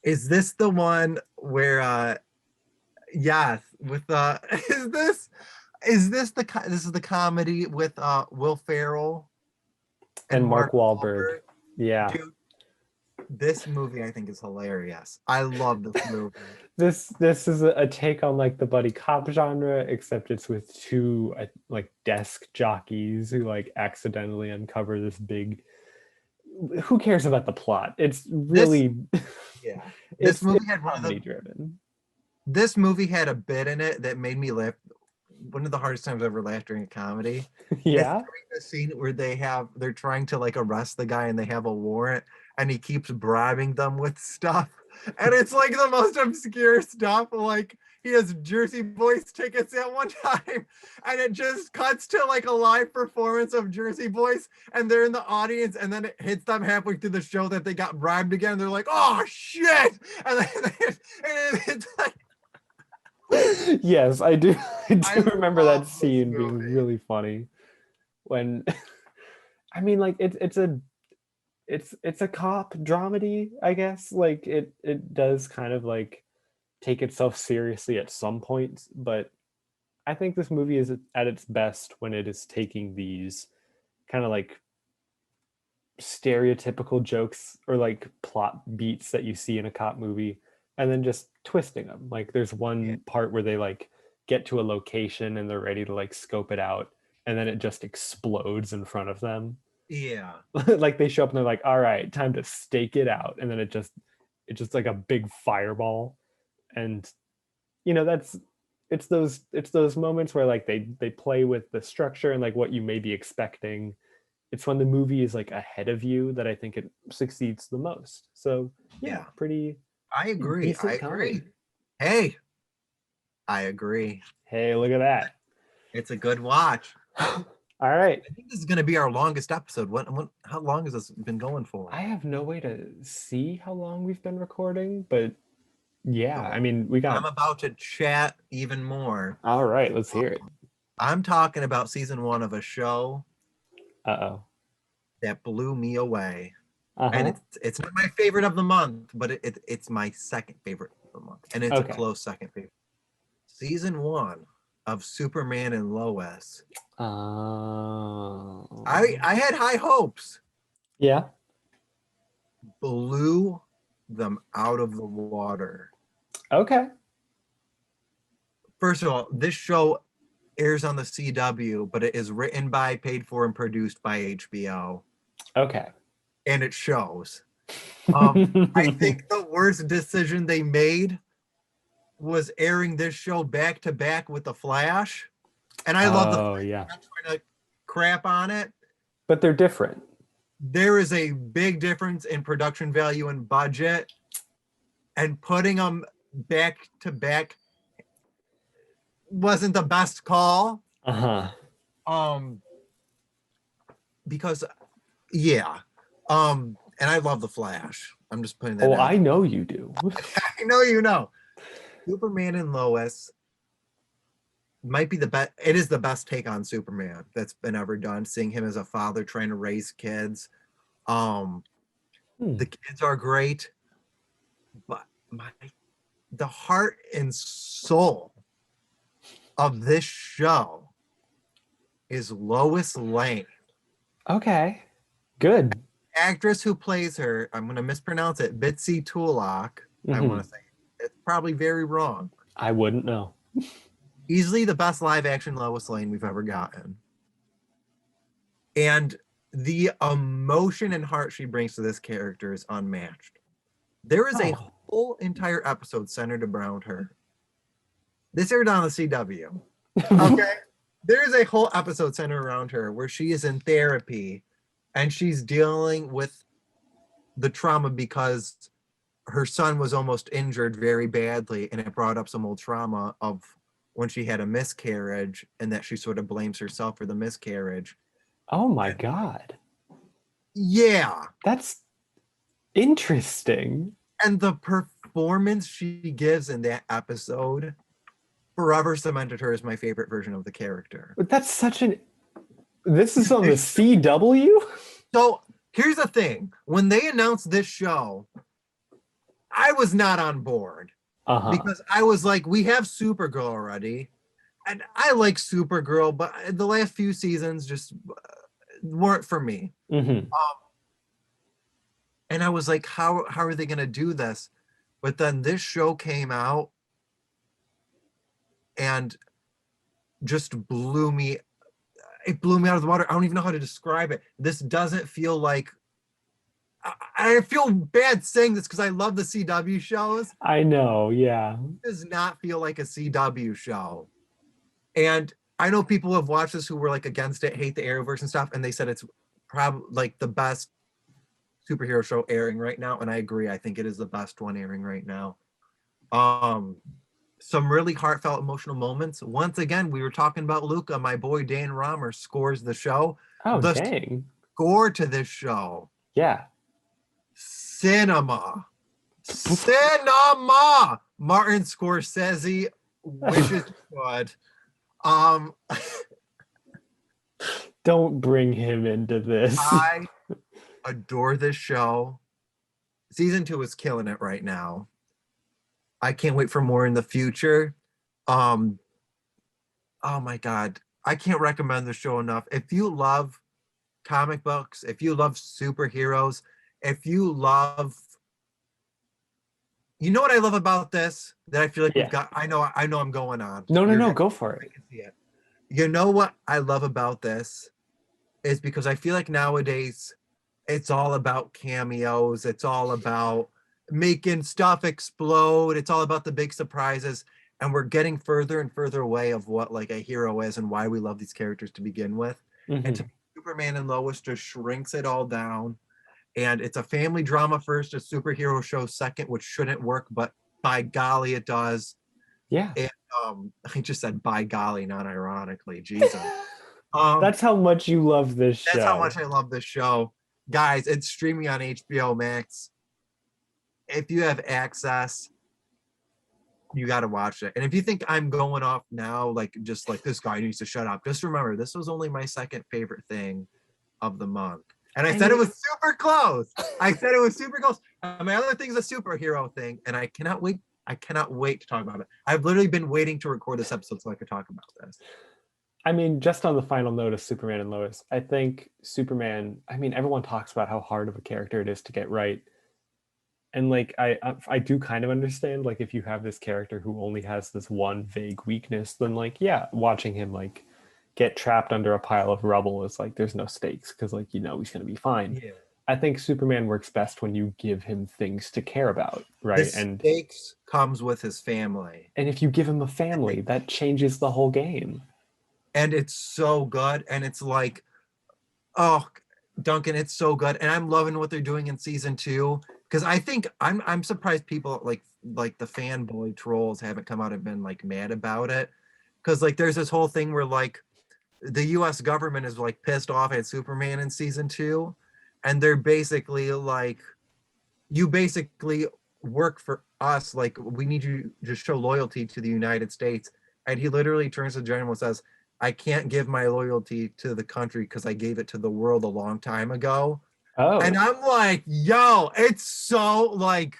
Is this the one where yes, with is this the comedy with Will Ferrell and Mark Wahlberg? Yeah. Dude, this movie I think is hilarious. I love this movie. This is a take on like the buddy cop genre, except it's with two like desk jockeys who like accidentally uncover this big. Who cares about the plot? It's really yeah. This movie had comedy driven. This movie had a bit in it that made me laugh. One of the hardest times I ever laughed during a comedy. Yeah. It's the scene where they're trying to like arrest the guy and they have a warrant and he keeps bribing them with stuff. And it's like the most obscure stuff. Like he has Jersey Boys tickets at one time and it just cuts to like a live performance of Jersey Boys and they're in the audience and then it hits them halfway through the show that they got bribed again. They're like, oh shit. And then it's like, yes, I do. I remember that scene being really funny. When, I mean, like it's a cop dramedy, I guess. Like it does kind of like take itself seriously at some points, but I think this movie is at its best when it is taking these kind of like stereotypical jokes or like plot beats that you see in a cop movie and then just twisting them. Like there's one part where they like get to a location and they're ready to like scope it out and then it just explodes in front of them. Yeah. Like they show up and they're like, all right, time to stake it out. And then it's just like a big fireball. And you know, it's those moments where like they play with the structure and like what you may be expecting. It's when the movie is like ahead of you that I think it succeeds the most. So yeah. Pretty I agree. I agree. Hey, I agree. Hey, look at that. It's a good watch. All right. I think this is going to be our longest episode. How long has this been going for? I have no way to see how long we've been recording, but yeah, I mean, I'm about to chat even more. All right, let's hear it. I'm talking about season 1 of a show. Uh-oh. That blew me away. And it's not my favorite of the month, but it's my second favorite of the month. And it's a close second favorite. Season 1 of Superman and Lois. I had high hopes. Yeah. Blew them out of the water. Okay. First of all, this show airs on the CW, but it is written by, paid for, and produced by HBO. Okay. And it shows. I think the worst decision they made was airing this show back to back with The Flash. And I love The Flash. Yeah. I'm not trying to crap on it. But they're different. There is a big difference in production value and budget. And putting them back to back wasn't the best call. Because and I love The Flash. I'm just putting that out. I know you do. I know you know. Superman and Lois might be the best. It is the best take on Superman that's been ever done. Seeing him as a father trying to raise kids. The kids are great. But the heart and soul of this show is Lois Lane. Okay. Good. Actress who plays her, I'm going to mispronounce it, Bitsy Tulloch. I want to say it's probably very wrong. I wouldn't know. Easily the best live action Lois Lane we've ever gotten. And the emotion and heart she brings to this character is unmatched. There is a whole entire episode centered around her. This aired on the CW. Okay. There is a whole episode centered around her where she is in therapy and she's dealing with the trauma because her son was almost injured very badly, and it brought up some old trauma of when she had a miscarriage, and that she sort of blames herself for the miscarriage. Oh my God. Yeah. That's interesting. And the performance she gives in that episode forever cemented her as my favorite version of the character. But that's such an... This is on the CW? So here's the thing. When they announced this show, I was not on board. Because I was like, we have Supergirl already. And I like Supergirl, but the last few seasons just weren't for me. Mm-hmm. And I was like, how are they going to do this? But then this show came out and just blew me. It blew me out of the water. I don't even know how to describe it. This doesn't feel like... I feel bad saying this because I love the CW shows. I know, yeah. It does not feel like a CW show. And I know people have watched this who were like against it, hate the Arrowverse and stuff, and they said it's probably like the best superhero show airing right now. And I agree. I think it is the best one airing right now. Some really heartfelt, emotional moments. Once again, we were talking about Luca. My boy Dan Romer scores the show. Oh, the dang. score to this show. Yeah. Cinema. Martin Scorsese wishes could. Don't bring him into this. I adore this show. Season 2 is killing it right now. I can't wait for more in the future. Oh my God. I can't recommend the show enough. If you love comic books, if you love superheroes, if you love... You know what I love about this? That I feel like we've got... I know I'm going on. No, go for it. I can see it. You know what I love about this is because I feel like nowadays it's all about cameos. It's all about making stuff explode. It's all about the big surprises. And we're getting further and further away of what like a hero is and why we love these characters to begin with. Mm-hmm. And to Superman and Lois just shrinks it all down. And it's a family drama first, a superhero show second, which shouldn't work, but by golly, it does. Yeah. And I just said by golly, not ironically. Jesus. That's how much you love this show. That's how much I love this show. Guys, it's streaming on HBO Max. If you have access, you got to watch it. And if you think I'm going off now, like just like this guy needs to shut up, just remember, this was only my second favorite thing of the month. And I said it was super close. I said it was super close. My other thing is a superhero thing, and I cannot wait. I cannot wait to talk about it. I've literally been waiting to record this episode so I could talk about this. I mean, just on the final note of Superman and Lois, I think Superman, I mean, everyone talks about how hard of a character it is to get right. And like, I do kind of understand, like, if you have this character who only has this one vague weakness, then like, yeah, watching him like get trapped under a pile of rubble is like, there's no stakes because like, you know, he's going to be fine. Yeah. I think Superman works best when you give him things to care about, right? The stakes comes with his family. And if you give him a family, that changes the whole game. And it's so good. And it's like, oh, Duncan, it's so good. And I'm loving what they're doing in season 2. Because I think I'm surprised people like the fanboy trolls haven't come out and been like mad about it. Because like there's this whole thing where like the US government is like pissed off at Superman in season 2. And they're basically like, you basically work for us. Like, we need you to show loyalty to the United States. And he literally turns to the general and says, I can't give my loyalty to the country because I gave it to the world a long time ago. Oh. And I'm like, yo, it's so like,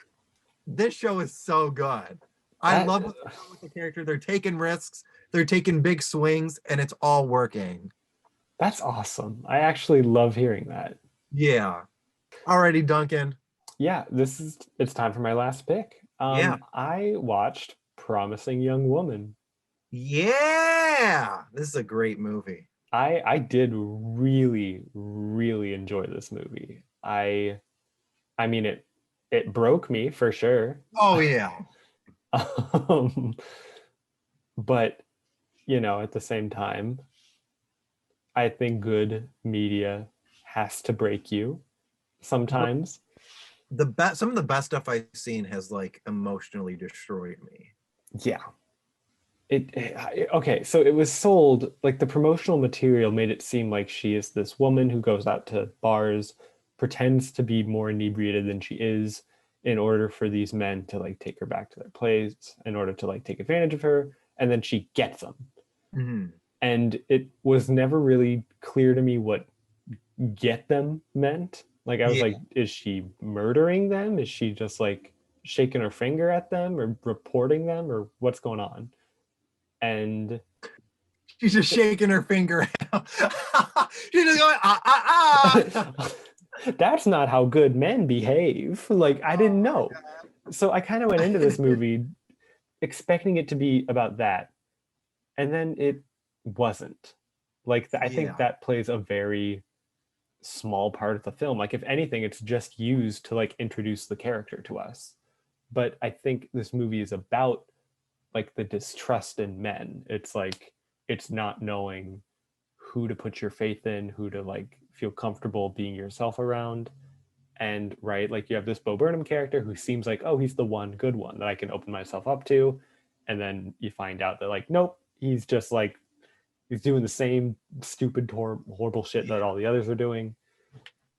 this show is so good. I love what's going on with the character. They're taking risks. They're taking big swings and it's all working. That's awesome. I actually love hearing that. Yeah. Alrighty, Duncan. Yeah, it's time for my last pick. I watched Promising Young Woman. Yeah, this is a great movie. I did really, really enjoy this movie. I mean it broke me for sure. Oh yeah. um, but at the same time, I think good media has to break you sometimes. Some of the best stuff I've seen has like emotionally destroyed me. Yeah. Okay, so it was sold like the promotional material made it seem like she is this woman who goes out to bars, pretends to be more inebriated than she is in order for these men to like take her back to their place, in order to like take advantage of her, and then she gets them. Mm-hmm. And it was never really clear to me what get them meant. Like I was Yeah. like, is she murdering them? Is she just like shaking her finger at them or reporting them or what's going on? And She's just shaking her finger. She's just going, ah, ah, ah. that's not how good men behave. Like I didn't know. So I kind of went into this movie expecting it to be about that. And then it wasn't. Like I think Yeah. that plays a very small part of the film. Like if anything, it's just used to like introduce the character to us. But I think this movie is about like the distrust in men. It's like it's not knowing who to put your faith in, who to like feel comfortable being yourself around. And right, like you have this Bo Burnham character who seems like, oh, he's the one good one that I can open myself up to. And then you find out that like, nope, he's just like he's doing the same stupid, horrible shit that all the others are doing.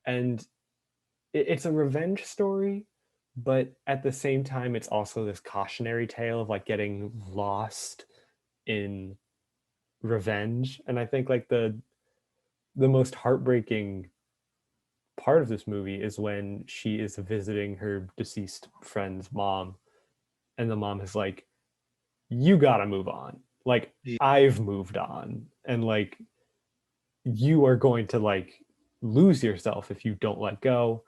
And it's a revenge story, but at the same time, it's also this cautionary tale of like getting lost in revenge. And I think like the most heartbreaking part of this movie is when she is visiting her deceased friend's mom, and the mom is like, "You gotta move on. Like Yeah. I've moved on, and like you are going to like lose yourself if you don't let go."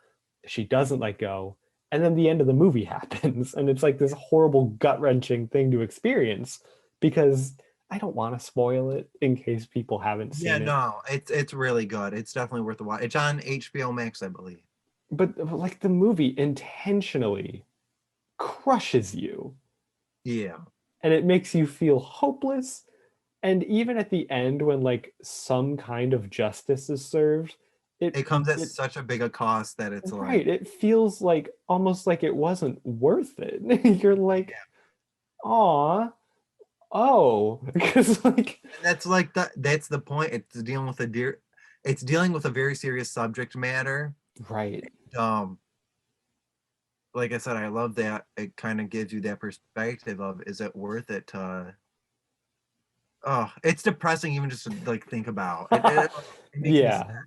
She doesn't let go, and then the end of the movie happens, and it's like this horrible gut-wrenching thing to experience because I don't want to spoil it in case people haven't Yeah, seen it. no, it's really good. It's definitely worth a watch. It's on HBO Max, I believe. But like the movie intentionally crushes you, Yeah. and it makes you feel hopeless. And even at the end when like some kind of justice is served, it It comes at it such a big a cost that it's like, right, it feels like almost like it wasn't worth it. You're like, "Aw, oh," because like and that's the point. It's dealing with a very serious subject matter. right. Um, like I said, I love that it kind of gives you that perspective of, is it worth it to, oh, it's depressing even just to like think about. It makes me sad. Yeah.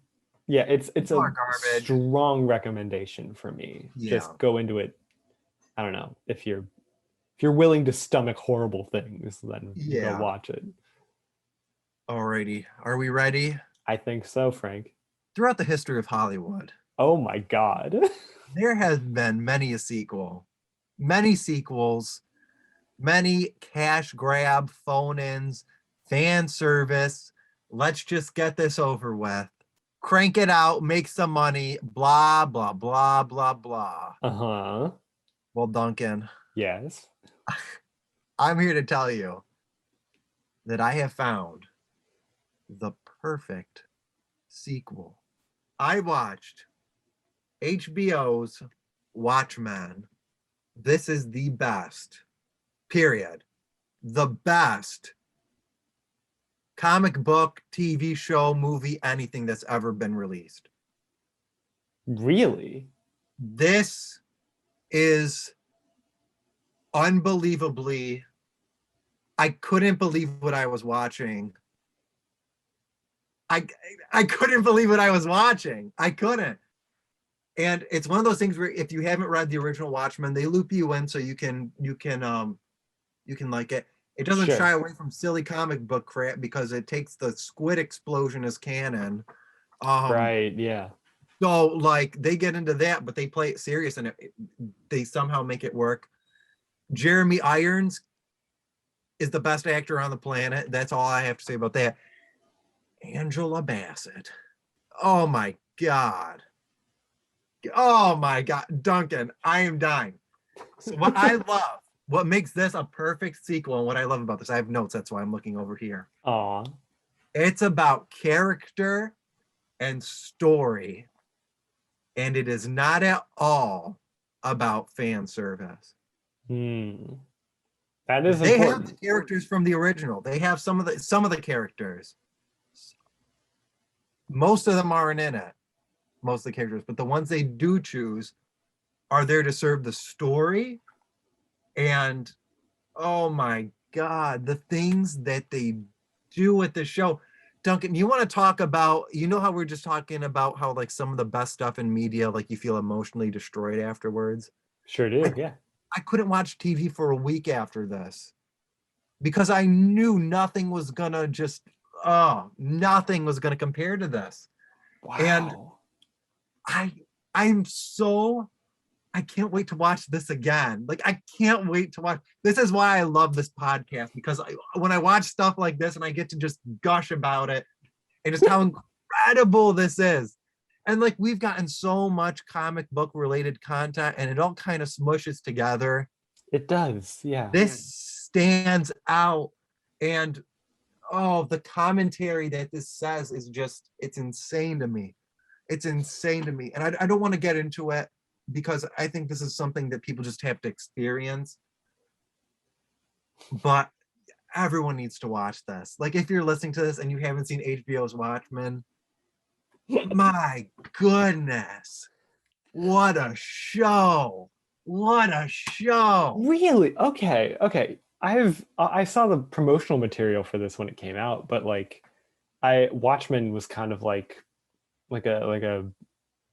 Yeah, it's People a are garbage. strong recommendation for me. Yeah. Just go into it. I don't know. If you're willing to stomach horrible things, then go Yeah. watch it. Alrighty. Are we ready? I think so, Frank. Throughout the history of Hollywood, Oh my god. there has been many sequels, many cash grab, phone ins, fan service. Let's just get this over with. Crank it out, make some money, blah, blah, blah, blah, blah. Uh-huh. Well, Duncan, Yes. I'm here to tell you that I have found the perfect sequel. I watched HBO's Watchmen. This is the best, period. The best comic book, TV show, movie, anything that's ever been released. Really? This is unbelievably, I couldn't believe what I was watching. I I couldn't believe what I was watching. I couldn't. And it's one of those things where if you haven't read the original Watchmen, they loop you in so you can like it. It doesn't shy Sure. away from silly comic book crap because it takes the squid explosion as canon. Um, Right, yeah. so like they get into that, but they play it serious and they somehow make it work. Jeremy Irons is the best actor on the planet. That's all I have to say about that. Angela Bassett. Oh my God. Oh my God. Duncan, I am dying. So what makes this a perfect sequel, and what I love about this, I have notes, that's why I'm looking over here. Aw. It's about character and story, and it is not at all about fan service. That is they important. have the characters from the original. They have some of the characters. Most of them aren't in it, most of the characters, but the ones they do choose are there to serve the story. And oh my God, the things that they do with the show. Duncan, you want to talk about, you know how we're just talking about how like some of the best stuff in media, like you feel emotionally destroyed afterwards? Sure do, yeah. I couldn't watch TV for a week after this because I knew nothing was gonna compare to this. Wow. And I can't wait to watch this again. Like, I can't wait to watch. This is why I love this podcast, because when I watch stuff like this and I get to just gush about it and just how incredible this is. And like, we've gotten so much comic book related content and it all kind of smushes together. It does, yeah. This stands out. And the commentary that this says is just, it's insane to me. It's insane to me. And I don't want to get into it, because I think this is something that people just have to experience. But everyone needs to watch this. Like, if you're listening to this and you haven't seen HBO's Watchmen, my goodness, what a show. What a show. Really? Okay. I saw the promotional material for this when it came out, but like Watchmen was kind of like a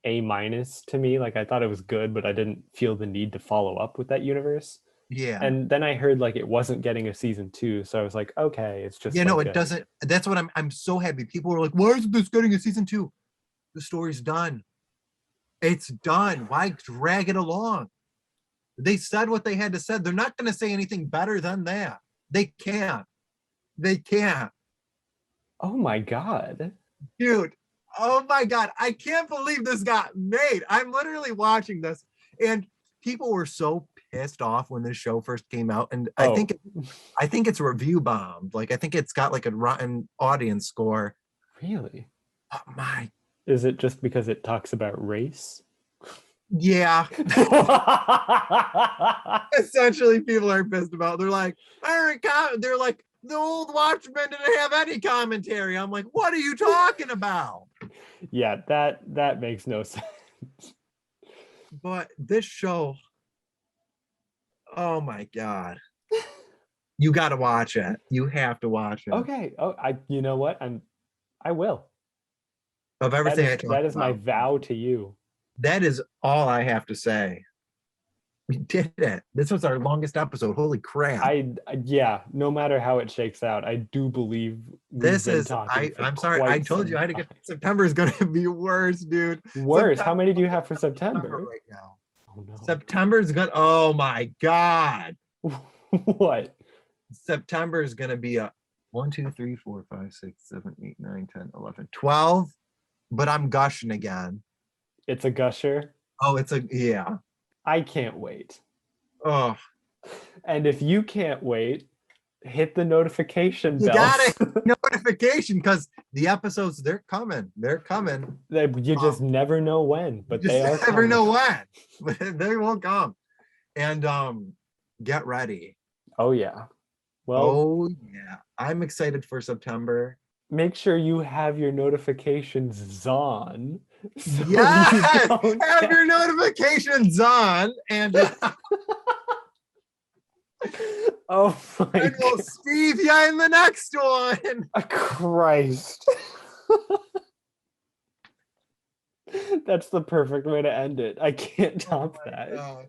A- to me. Like, I thought it was good, but I didn't feel the need to follow up with that universe. Yeah. And then I heard like it wasn't getting a season 2, so I was like, okay, it's just it doesn't. That's what I'm so happy. People were like, why isn't this getting a season 2? The story's done. It's done. Why drag it along? They said what they had to say. They're not going to say anything better than that. They can't. Oh my God. Dude. Oh my God. I can't believe this got made. I'm literally watching this, and people were so pissed off when this show first came out. And I think it's review bombed. Like, I think it's got like a rotten audience score. Really? Oh my. Is it just because it talks about race? Yeah. Essentially, people are pissed about it. They're like, the old Watchmen didn't have any commentary. I'm like, what are you talking about? Yeah, that makes no sense. But this show, oh my God. You got to watch it. You have to watch it. Okay. You know what? I will. Of everything that is my vow to you. That is all I have to say. We did it. This was our longest episode. Holy crap. No matter how it shakes out, I do believe I'm sorry. I told you I had to get September is going to be worse, dude. Worse. How many do you have for September? Right now. Oh no. September is good. Oh my God. What? September is going to be a 1, 2, 3, 4, 5, 6, 7, 8, 9, 10, 11, 12. But I'm gushing again. It's a gusher. Oh, yeah. I can't wait. Oh. And if you can't wait, hit the notification bell. You got it. Notification, because the episodes, they're coming. You just never know when, but they are coming. Never know when. They will come. And get ready. Oh yeah. Well. Oh yeah. I'm excited for September. Make sure you have your notifications on. So yes! Have your notifications on, and oh my and we'll see you in the next one. Christ. That's the perfect way to end it. I can't top that. God.